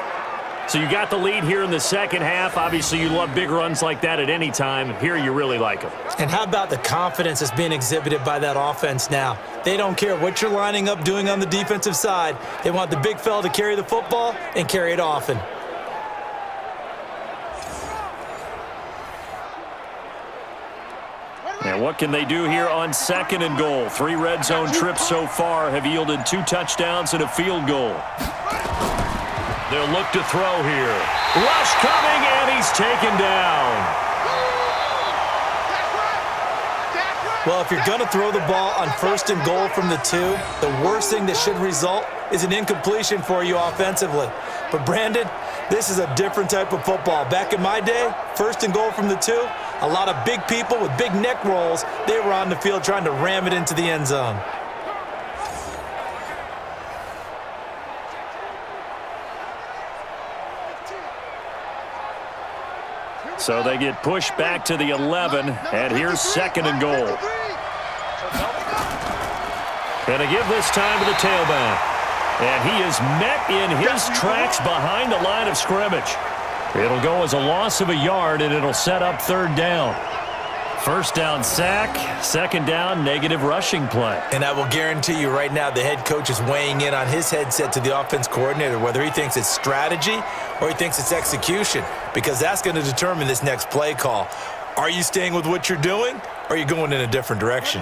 So you got the lead here in the second half. Obviously, you love big runs like that at any time. Here, you really like them. And how about the confidence that's being exhibited by that offense now? They don't care what you're lining up doing on the defensive side. They want the big fella to carry the football and carry it often. And what can they do here on 2nd and goal? 3 red zone trips so far have yielded 2 touchdowns and a field goal. They'll look to throw here. Rush coming, and he's taken down. Well, if you're going to throw the ball on 1st and goal from the 2, the worst thing that should result is an incompletion for you offensively. But, Brandon, this is a different type of football. Back in my day, 1st and goal from the 2, a lot of big people with big neck rolls, they were on the field trying to ram it into the end zone. So they get pushed back to the 11, and here's 2nd and goal. And a give this time to the tailback. And he is met in his tracks behind the line of scrimmage. It'll go as a loss of a yard, and it'll set up 3rd down. 1st down sack, 2nd down negative rushing play. And I will guarantee you right now the head coach is weighing in on his headset to the offense coordinator, whether he thinks it's strategy or he thinks it's execution, because that's going to determine this next play call. Are you staying with what you're doing, or are you going in a different direction?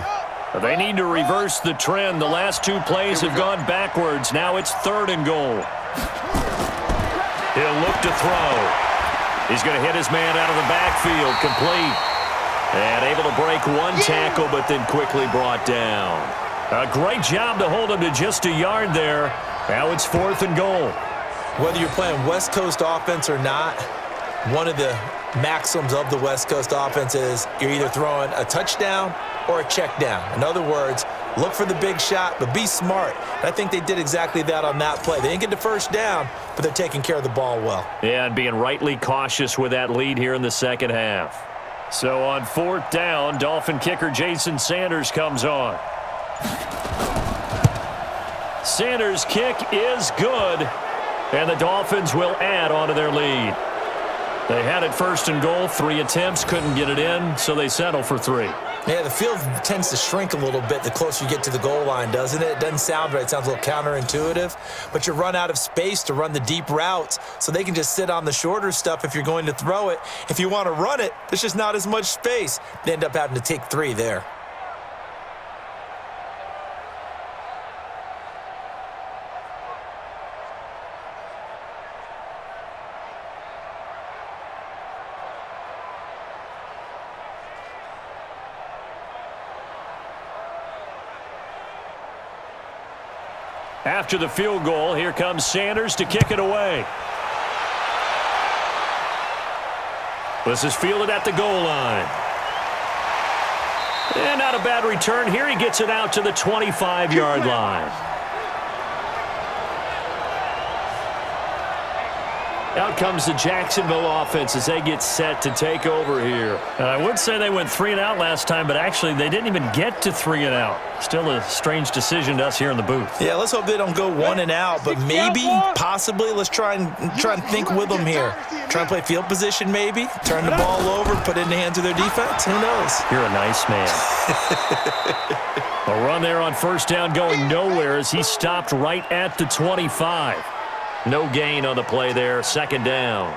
They need to reverse the trend. The last 2 plays have gone backwards. Now it's 3rd and goal. He'll look to throw. He's going to hit his man out of the backfield, complete. And able to break 1 tackle, but then quickly brought down. A great job to hold him to just a yard there. Now it's 4th and goal. Whether you're playing West Coast offense or not, one of the maxims of the West Coast offense is you're either throwing a touchdown or a check down. In other words, look for the big shot, but be smart. And I think they did exactly that on that play. They didn't get the 1st down, but they're taking care of the ball well. Yeah, and being rightly cautious with that lead here in the second half. So on 4th down, Dolphin kicker Jason Sanders comes on. Sanders' kick is good, and the Dolphins will add on to their lead. They had it 1st and goal, 3 attempts, couldn't get it in, so they settle for 3. Yeah, the field tends to shrink a little bit the closer you get to the goal line, doesn't it? It doesn't sound right. It sounds a little counterintuitive. But you run out of space to run the deep routes, so they can just sit on the shorter stuff if you're going to throw it. If you want to run it, there's just not as much space. They end up having to take 3 there. After the field goal, here comes Sanders to kick it away. This is fielded at the goal line. And not a bad return here. He gets it out to the 25-yard line. Out comes the Jacksonville offense as they get set to take over here. I would say they went 3 and out last time, but actually they didn't even get to 3 and out. Still a strange decision to us here in the booth. Yeah, let's hope they don't go 1 and out, but maybe, possibly, let's try and think with them here. Try and play field position maybe, turn the ball over, put it in the hands of their defense. Who knows? You're a nice man. A run there on 1st down going nowhere as he stopped right at the 25. No gain on the play there, 2nd down.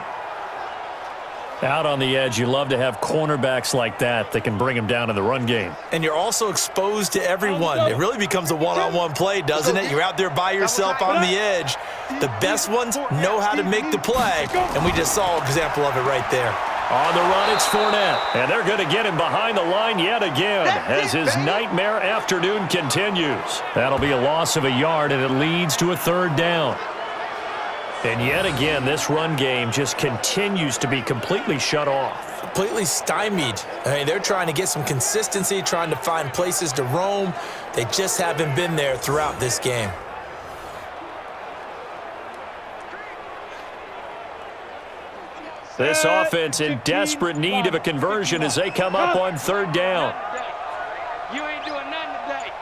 Out on the edge, you love to have cornerbacks like that can bring them down in the run game. And you're also exposed to everyone. It really becomes a one-on-one play, doesn't it? You're out there by yourself on the edge. The best ones know how to make the play, and we just saw an example of it right there. On the run, it's Fournette, and they're going to get him behind the line yet again as his nightmare afternoon continues. That'll be a loss of a yard, and it leads to a third down. And yet again, this run game just continues to be completely shut off. Completely stymied. I mean, they're trying to get some consistency, trying to find places to roam. They just haven't been there throughout this game. This offense in desperate need of a conversion as they come up on third down. You ain't doing nothing today.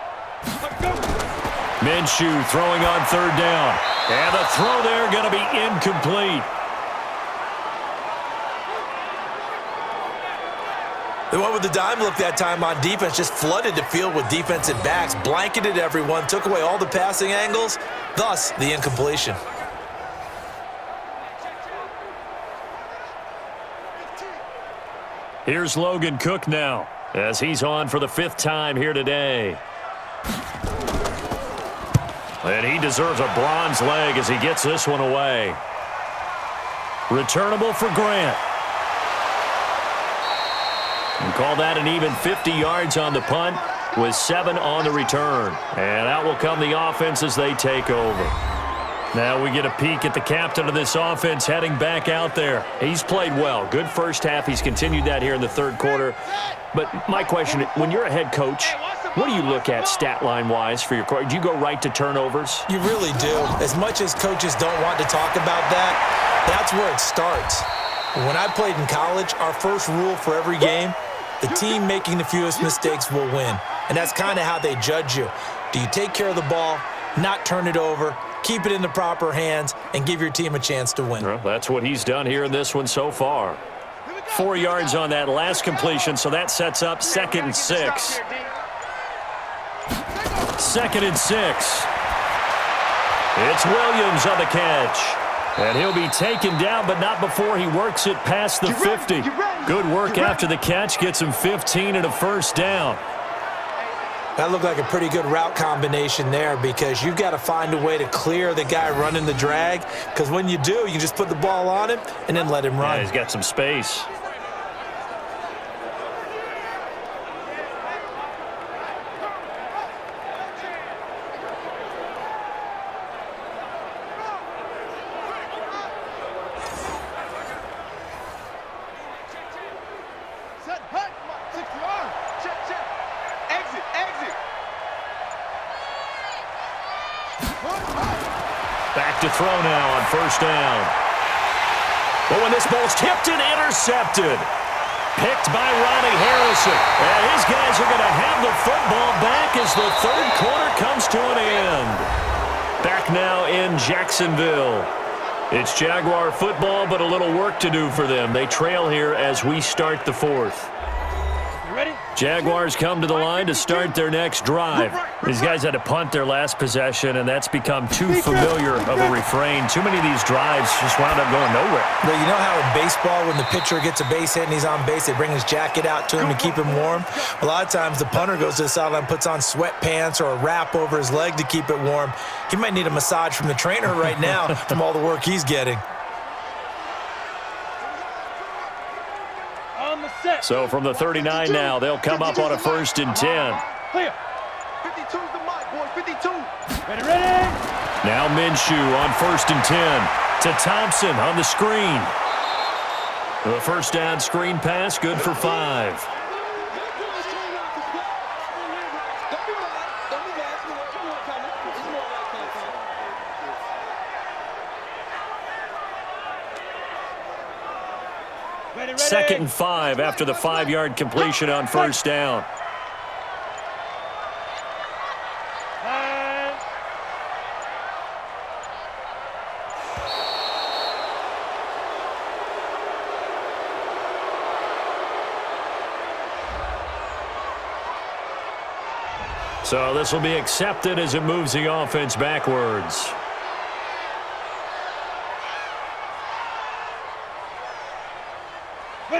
Minshew throwing on third down. And the throw there going to be incomplete. The one with the dime look that time on defense just flooded the field with defensive backs, blanketed everyone, took away all the passing angles, thus the incompletion. Here's Logan Cook now as he's on for the 5th time here today. And he deserves a bronze leg as he gets this one away. Returnable for Grant. And call that an even 50 yards on the punt with 7 on the return. And out will come the offense as they take over. Now we get a peek at the captain of this offense heading back out there. He's played well. Good first half. He's continued that here in the third quarter. But my question, when you're a head coach, what do you look at stat line-wise for your coach? Do you go right to turnovers? You really do. As much as coaches don't want to talk about that, that's where it starts. When I played in college, our first rule for every game, the team making the fewest mistakes will win. And that's kind of how they judge you. Do you take care of the ball, not turn it over, keep it in the proper hands, and give your team a chance to win? Well, that's what he's done here in this one so far. 4 yards on that last completion, so that sets up 2nd and 6. 2nd and 6. It's Williams on the catch. And he'll be taken down, but not before he works it past the 50. Good work after the catch. Gets him 15 and a first down. That looked like a pretty good route combination there because you've got to find a way to clear the guy running the drag, because when you do, you just put the ball on him and then let him run. Yeah, he's got some space. Back to throw now on first down. But when this ball's tipped and intercepted. Picked by Ronnie Harrison. And his guys are going to have the football back as the third quarter comes to an end. Back now in Jacksonville. It's Jaguar football, but a little work to do for them. They trail here as we start the fourth. Jaguars come to the line to start their next drive. These guys had to punt their last possession, and that's become too familiar of a refrain. Too many of these drives just wound up going nowhere. But you know how in baseball, when the pitcher gets a base hit and he's on base, they bring his jacket out to him to keep him warm? A lot of times the punter goes to the sideline, puts on sweatpants or a wrap over his leg to keep it warm. He might need a massage from the trainer right now from all the work he's getting. So from the 39 now, they'll come up on a 1st and 10. 52's the mic, boys. 52. Ready? Now Minshew on 1st and 10 to Thompson on the screen. The first down screen pass, good for 5. Second and 5 after the 5-yard completion on first down. So this will be accepted as it moves the offense backwards.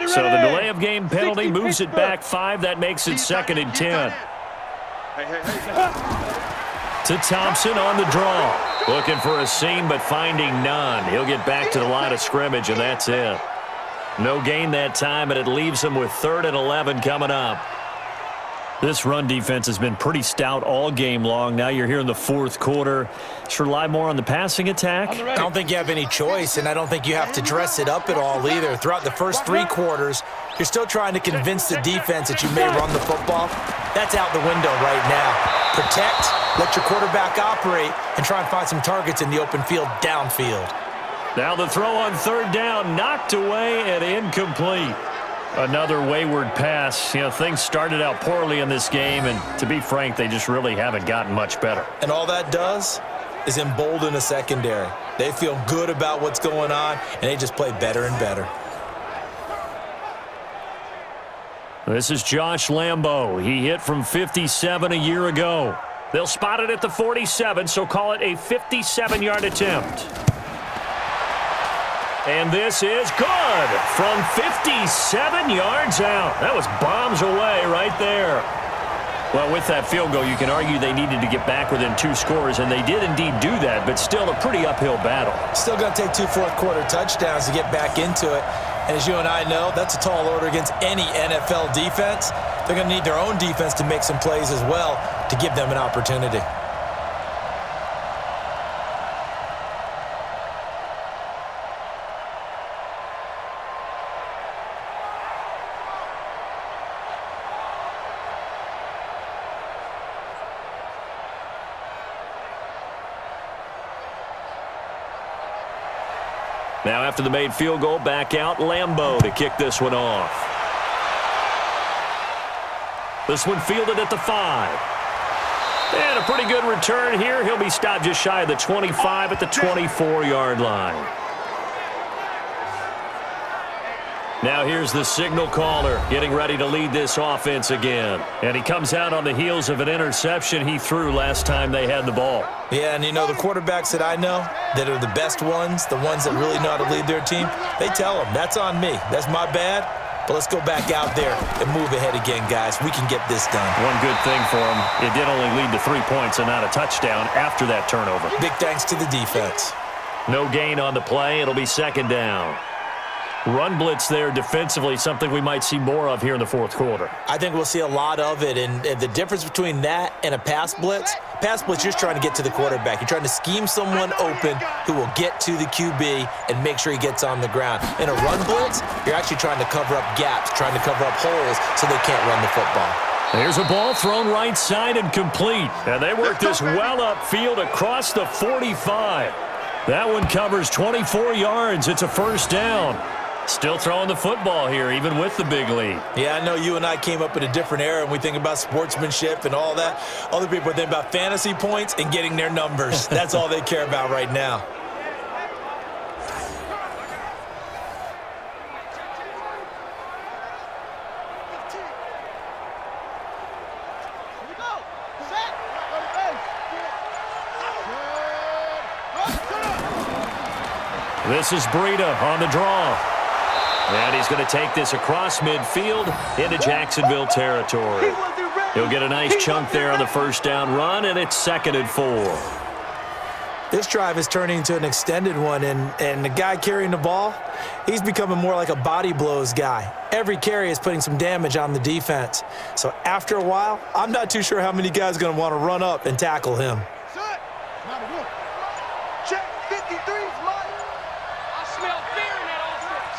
So the delay of game penalty moves it back 5. That makes it 2nd and 10. To Thompson on the draw. Looking for a seam, but finding none. He'll get back to the line of scrimmage, and that's it. No gain that time, and it leaves him with 3rd and 11 coming up. This run defense has been pretty stout all game long. Now you're here in the 4th quarter. Just rely more on the passing attack. I don't think you have any choice, and I don't think you have to dress it up at all either. Throughout the first 3 quarters, you're still trying to convince the defense that you may run the football. That's out the window right now. Protect, let your quarterback operate, and try and find some targets in the open field downfield. Now the throw on 3rd down, knocked away and incomplete. Another wayward pass. Things started out poorly in this game, and to be frank, they just really haven't gotten much better. And all that does is embolden a secondary. They feel good about what's going on, and they just play better and better. This is Josh Lambo. He hit from 57 a year ago. They'll spot it at the 47, so call it a 57-yard attempt. And this is good from 57 yards out. That was bombs away right there. Well, with that field goal, you can argue they needed to get back within 2 scores, and they did indeed do that, but still a pretty uphill battle. Still going to take 2 fourth-quarter touchdowns to get back into it. And as you and I know, that's a tall order against any NFL defense. They're going to need their own defense to make some plays as well to give them an opportunity. Now after the made field goal, back out Lambo to kick this one off. This one fielded at the 5. And a pretty good return here. He'll be stopped just shy of the 25 at the 24-yard line. Now here's the signal caller getting ready to lead this offense again. And he comes out on the heels of an interception he threw last time they had the ball. Yeah, and the quarterbacks that I know that are the best ones, the ones that really know how to lead their team, they tell them, that's on me. That's my bad. But let's go back out there and move ahead again, guys. We can get this done. One good thing for him, it did only lead to 3 points and not a touchdown after that turnover. Big thanks to the defense. No gain on the play. It'll be 2nd down. Run blitz there defensively, something we might see more of here in the 4th quarter. I think we'll see a lot of it, and the difference between that and a pass blitz, you're just trying to get to the quarterback. You're trying to scheme someone open who will get to the QB and make sure he gets on the ground. In a run blitz, you're actually trying to cover up gaps, trying to cover up holes so they can't run the football. There's a ball thrown right side and complete. And they work this well upfield across the 45. That one covers 24 yards. It's a 1st down. Still throwing the football here, even with the big lead. Yeah, I know you and I came up in a different era, and we think about sportsmanship and all that. Other people are thinking about fantasy points and getting their numbers. That's all they care about right now. This is Breida on the draw. And he's going to take this across midfield into Jacksonville territory. He'll get a nice chunk there on the 1st down run, and it's 2nd and 4. This drive is turning into an extended one, and the guy carrying the ball, he's becoming more like a body blows guy. Every carry is putting some damage on the defense. So after a while, I'm not too sure how many guys are going to want to run up and tackle him. Check 53's Mike. I smell fear in that offense.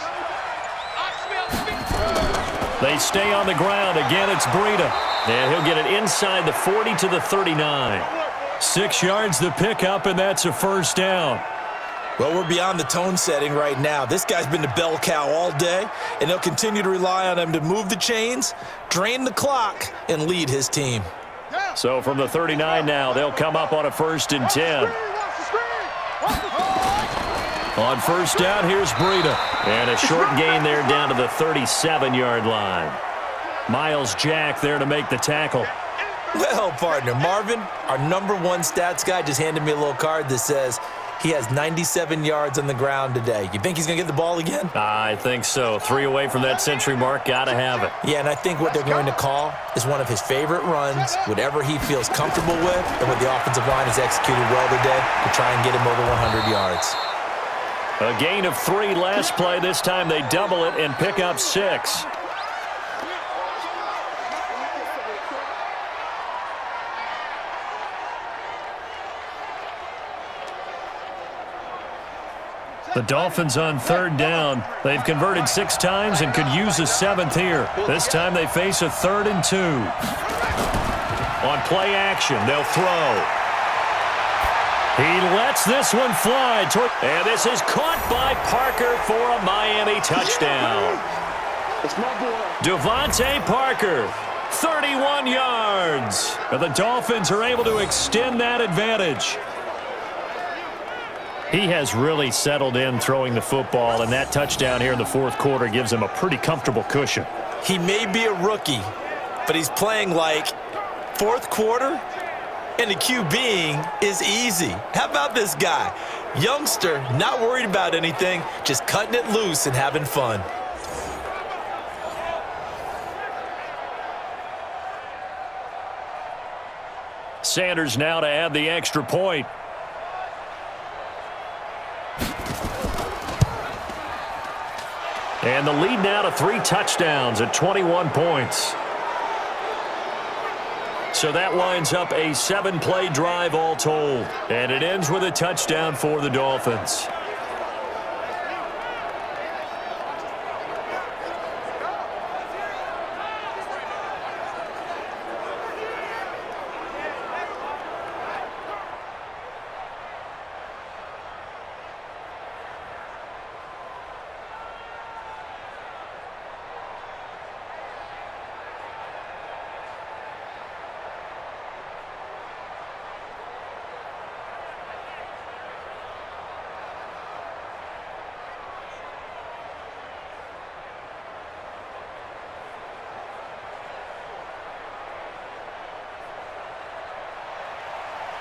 I smell fear. They stay on the ground. Again, it's Breida. And he'll get it inside the 40 to the 39. 6 yards the pickup, and that's a 1st down. Well, we're beyond the tone setting right now. This guy's been the bell cow all day, and they'll continue to rely on him to move the chains, drain the clock, and lead his team. So from the 39 now, they'll come up on a 1st and 10. On 1st down, here's Breida. And a short gain there down to the 37-yard line. Miles Jack there to make the tackle. Well, partner, Marvin, our #1 stats guy just handed me a little card that says He has 97 yards on the ground today. You think he's going to get the ball again? I think so. 3 away from that century mark. Got to have it. Yeah, and I think what they're going to call is one of his favorite runs, whatever he feels comfortable with, and what the offensive line has executed well today to try and get him over 100 yards. A gain of 3 last play. This time they double it and pick up 6. The Dolphins on 3rd down. They've converted 6 times and could use a 7th here. This time they face a 3rd and 2. On play action, they'll throw. He lets this one fly. And this is caught by Parker for a Miami touchdown. Devontae Parker, 31 yards. And the Dolphins are able to extend that advantage. He has really settled in throwing the football, and that touchdown here in the 4th quarter gives him a pretty comfortable cushion. He may be a rookie, but he's playing like 4th quarter, and the QBing is easy. How about this guy? Youngster, not worried about anything, just cutting it loose and having fun. Sanders now to add the extra point. And the lead now to 3 touchdowns at 21 points. So that winds up a 7-play drive all told. And it ends with a touchdown for the Dolphins.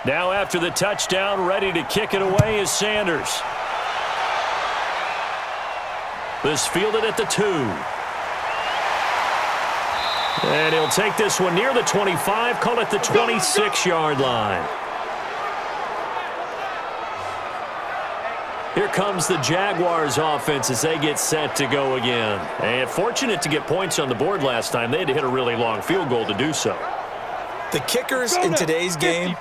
Now after the touchdown, ready to kick it away is Sanders. This fielded at the 2. And he'll take this one near the 25, call it the 26-yard line. Here comes the Jaguars offense as they get set to go again. And fortunate to get points on the board last time. They had to hit a really long field goal to do so. The kickers in today's game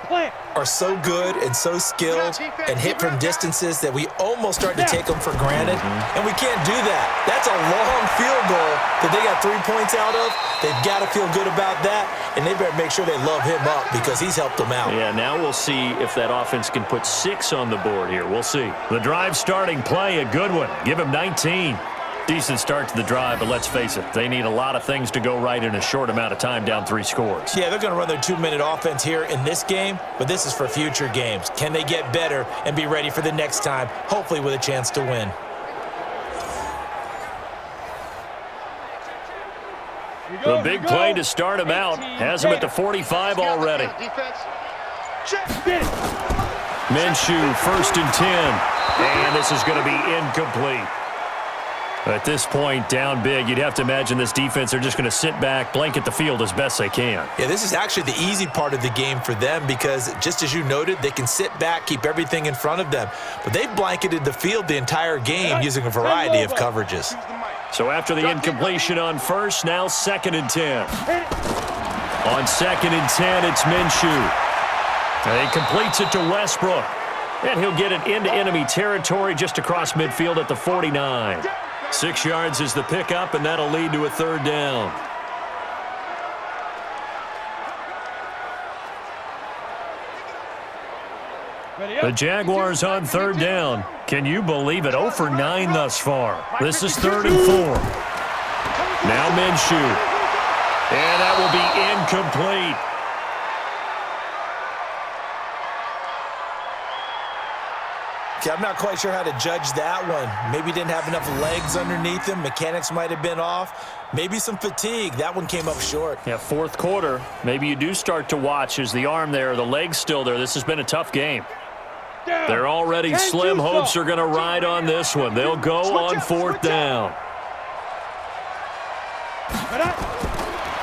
are so good and so skilled and hit from distances that we almost start to take them for granted, and we can't do that. That's a long field goal that they got 3 points out of. They've got to feel good about that, and they better make sure they love him up because he's helped them out. Yeah, now we'll see if that offense can put 6 on the board here. We'll see. The drive starting play, a good one. Give him 19. Decent start to the drive, but let's face it, they need a lot of things to go right in a short amount of time, down 3 scores. Yeah, they're going to run their 2-minute offense here in this game, but this is for future games. Can they get better and be ready for the next time, hopefully with a chance to win? The big play to start him out has him at the 45 already. Minshew, 1st and 10, and this is going to be incomplete. At this point, down big, you'd have to imagine this defense, they're just going to sit back, blanket the field as best they can. Yeah, this is actually the easy part of the game for them because, just as you noted, they can sit back, keep everything in front of them. But they've blanketed the field the entire game using a variety of coverages. So after the incompletion on 1st, now 2nd and 10. On 2nd and 10, it's Minshew. And he completes it to Westbrook. And he'll get it into enemy territory just across midfield at the 49. 6 yards is the pickup, and that'll lead to a 3rd down. The Jaguars on 3rd down. Can you believe it? 0 for 9 thus far. This is 3rd and 4. Now Minshew. And that will be incomplete. I'm not quite sure how to judge that one. Maybe didn't have enough legs underneath him. Mechanics might have been off. Maybe some fatigue. That one came up short. Yeah, 4th quarter. Maybe you do start to watch. Is the arm there, the leg's still there? This has been a tough game. They're already slim. Hopes are going to ride on this one. They'll go on fourth down.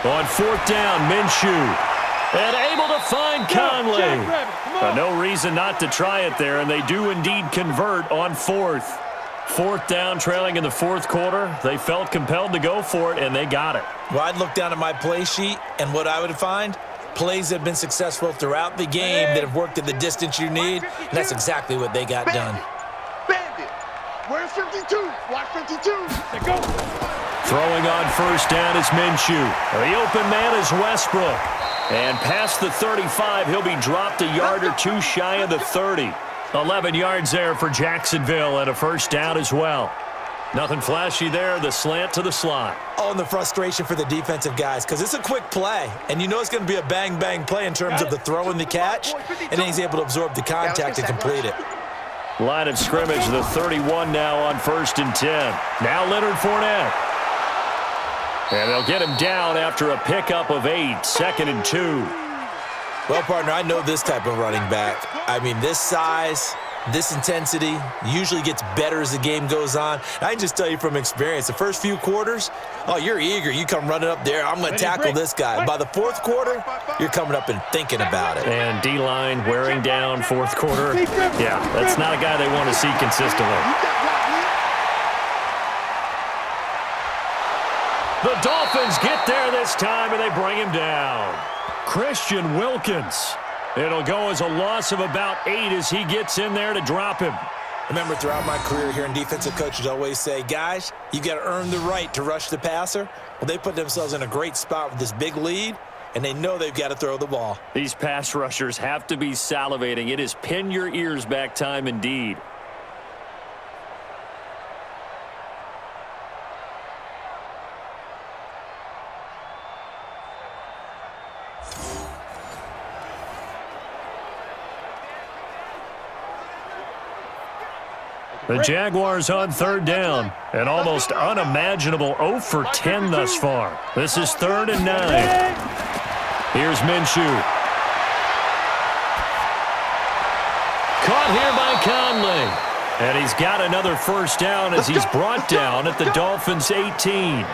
On fourth down, Minshew. And able to find Conley. No reason not to try it there, and they do indeed convert on fourth. Fourth down, trailing in the fourth quarter. They felt compelled to go for it, and they got it. Well, I'd look down at my play sheet, and what I would find, plays that have been successful throughout the game that have worked at the distance you need, and that's exactly what they got done. Bandit. Where's 52? Watch 52. Let's go. Throwing on first down is Minshew. The open man is Westbrook. And past the 35, he'll be dropped a yard or two shy of the 30. 11 yards there for Jacksonville and a first down as well. Nothing flashy there, the slant to the slot. Oh, and the frustration for the defensive guys, because it's a quick play, and you know it's going to be a bang-bang play in terms of the throw and the catch, and then he's able to absorb the contact and complete it. Line of scrimmage, the 31 now on 1st and 10. Now Leonard Fournette. And they'll get him down after a pickup of 8, 2nd and 2. Well, partner, I know this type of running back. I mean, this size, this intensity usually gets better as the game goes on. I can just tell you from experience, the first few quarters, oh, you're eager. You come running up there, I'm going to tackle this guy. By the fourth quarter, you're coming up and thinking about it. And D-line wearing down fourth quarter. Yeah, that's not a guy they want to see consistently. The Dolphins get there this time, and they bring him down. Christian Wilkins. It'll go as a loss of about 8 as he gets in there to drop him. Remember, throughout my career here in defensive coaches always say, guys, you got to earn the right to rush the passer. Well, they put themselves in a great spot with this big lead, and they know they've got to throw the ball. These pass rushers have to be salivating. It is pin your ears back time indeed. The Jaguars on third down. An almost unimaginable 0 for 10 thus far. This is 3rd and 9. Here's Minshew. Caught here by Conley. And he's got another first down as he's brought down at the Dolphins' 18.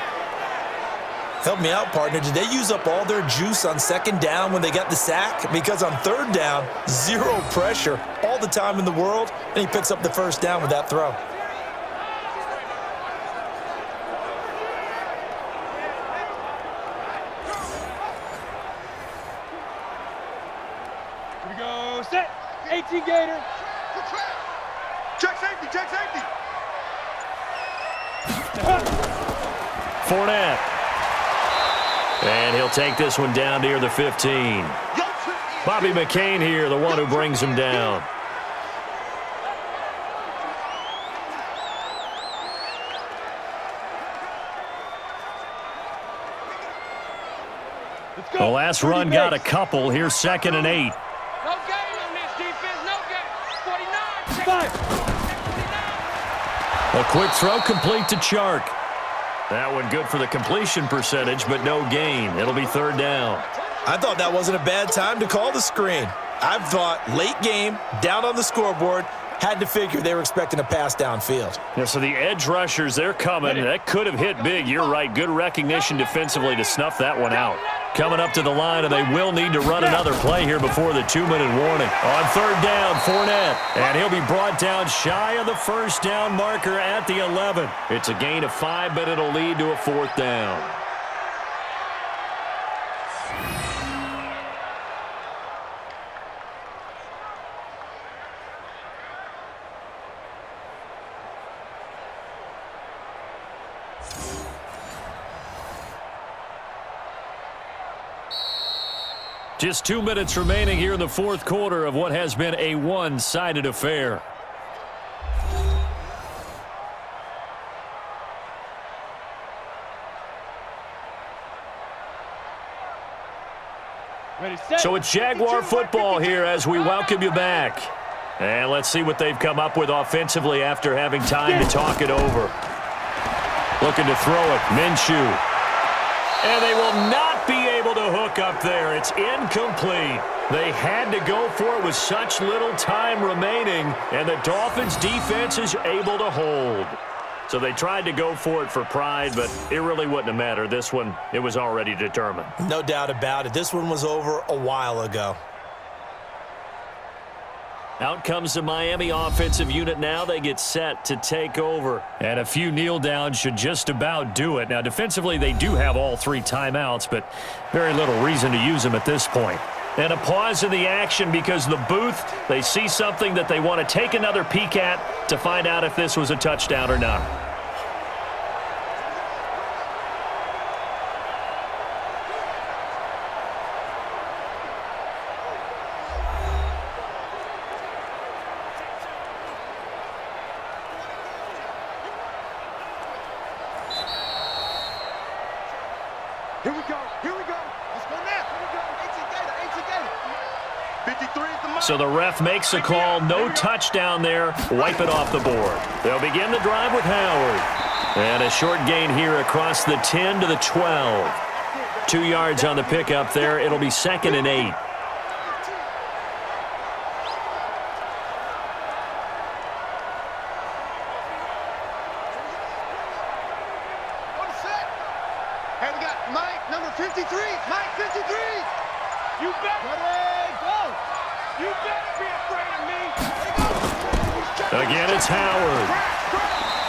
Help me out, partner. Did they use up all their juice on 2nd down when they got the sack? Because on 3rd down, 0 pressure all the time in the world, and he picks up the first down with that throw. Here we go. Set. 18 Gator. Check safety, check safety. Fournette. And he'll take this one down near the 15. Bobby McCain here, the one who brings him down. The last run got a couple. Here's 2nd and 8. No game on this defense. No game. 49. 5. A quick throw complete to Chark. That one good for the completion percentage, but no gain. It'll be 3rd down. I thought that wasn't a bad time to call the screen. I thought late game, down on the scoreboard, had to figure they were expecting a pass downfield. Yeah, so the edge rushers, they're coming. That could have hit big. You're right. Good recognition defensively to snuff that one out. Coming up to the line, and they will need to run another play here before the 2-minute warning. On 3rd down, Fournette. And he'll be brought down shy of the first down marker at the 11. It's a gain of 5, but it'll lead to a 4th down. Just 2 minutes remaining here in the fourth quarter of what has been a one-sided affair. So it's Jaguar football here as we welcome you back. And let's see what they've come up with offensively after having time to talk it over. Looking to throw it, Minshew. And they will not might be able to hook up there. It's incomplete. They had to go for it with such little time remaining, and the Dolphins' defense is able to hold. So they tried to go for it for pride, but it really wouldn't have mattered. This one, it was already determined. No doubt about it. This one was over a while ago. Out comes the Miami offensive unit now. They get set to take over. And a few kneel downs should just about do it. Now, defensively, they do have all 3 timeouts, but very little reason to use them at this point. And a pause in the action because the booth, they see something that they want to take another peek at to find out if this was a touchdown or not. Here we go. Let's go now. Here we go. 18 Gator. 53 is the mark. So the ref makes a call, no touchdown there, wipe it off the board. They'll begin the drive with Howard. And a short gain here across the 10 to the 12. 2 yards on the pickup there. It'll be 2nd and 8. Hey, we got Mike, number 53. Mike, 53. You better go. You better be afraid of me. Again, it's Howard.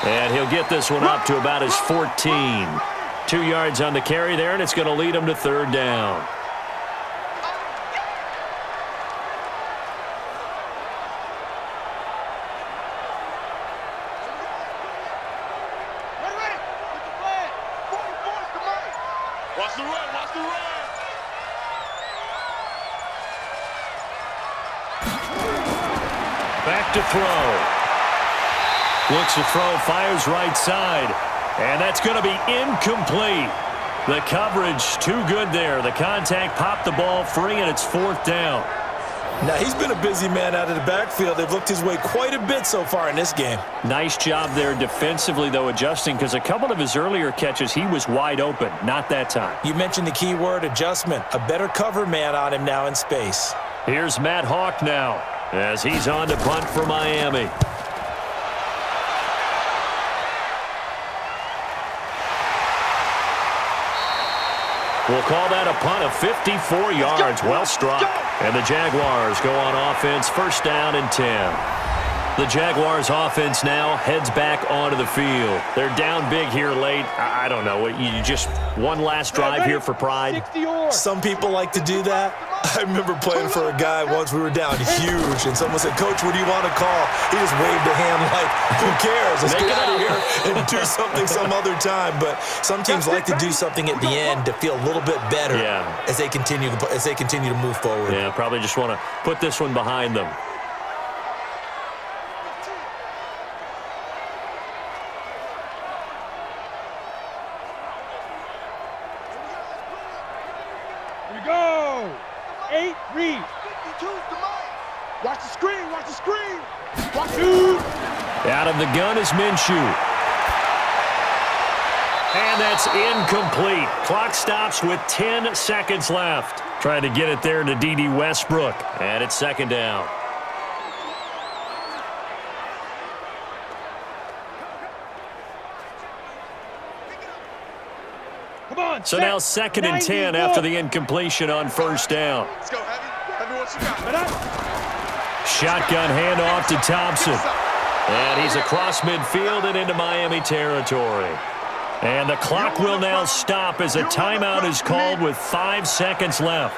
And he'll get this one up to about his 14. 2 yards on the carry there, and it's going to lead him to 3rd down. Ready. Get the flag. 44 is the Mike. Watch the run. Back to throw. Looks to throw, fires right side. And that's going to be incomplete. The coverage too good there. The contact popped the ball free, and it's 4th down. Now, he's been a busy man out of the backfield. They've looked his way quite a bit so far in this game. Nice job there defensively, though, adjusting, because a couple of his earlier catches, he was wide open. Not that time. You mentioned the key word, adjustment. A better cover man on him now in space. Here's Matt Hawk now as he's on to punt for Miami. We'll call that a punt of 54 yards. Well struck. And the Jaguars go on offense, 1st down and 10. The Jaguars offense now heads back onto the field. They're down big here late. I don't know. You just one last drive here for pride. Some people like to do that. I remember playing for a guy once. We were down huge, and someone said, "Coach, what do you want to call?" He just waved a hand like, "Who cares? Let's get out of here and do something some other time." But some teams like to do something at the end to feel a little bit better as they continue to move forward. Yeah, probably just want to put this one behind them. Here we go. 8 read. 52 is the Mike. Watch the screen. Watch Out of the gun is Minshew. And that's incomplete. Clock stops with 10 seconds left. Trying to get it there to D.D. Westbrook. And it's 2nd down. Come on. So now 2nd and 10 after the incompletion on 1st down. Let's go, Heavy. Heavy, what you got? Shotgun handoff to Thompson. And he's across midfield and into Miami territory. And the clock will now stop as a timeout is called with 5 seconds left.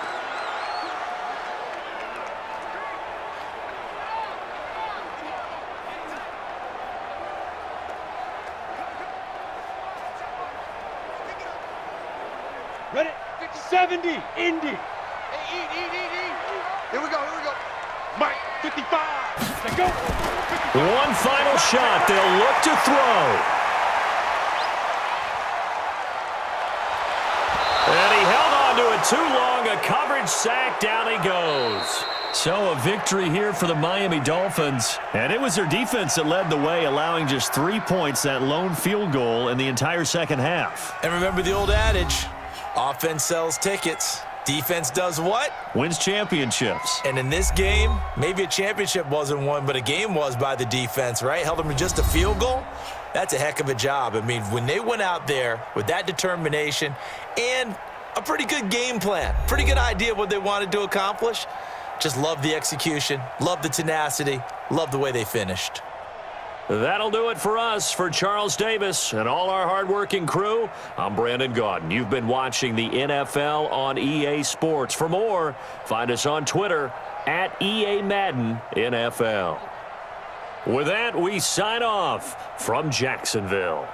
Ready? 70. Indy. Hey, eat. Here we go. Mike, 55. Let's go. One final shot. They'll look to throw. And he held on to it too long. A coverage sack. Down he goes. So a victory here for the Miami Dolphins. And it was their defense that led the way, allowing just 3 points, that lone field goal in the entire second half. And remember the old adage, Offense sells tickets. Defense does what? Wins championships. And in this game, maybe a championship wasn't won, but a game was by the defense, right? Held them to just a field goal. That's a heck of a job. I mean, when they went out there with that determination and a pretty good game plan, pretty good idea of what they wanted to accomplish, just love the execution, love the tenacity, love the way they finished. That'll do it for us. For Charles Davis and all our hardworking crew, I'm Brandon Gaudin. You've been watching the NFL on EA Sports. For more, find us on Twitter at EA Madden NFL. With that, we sign off from Jacksonville.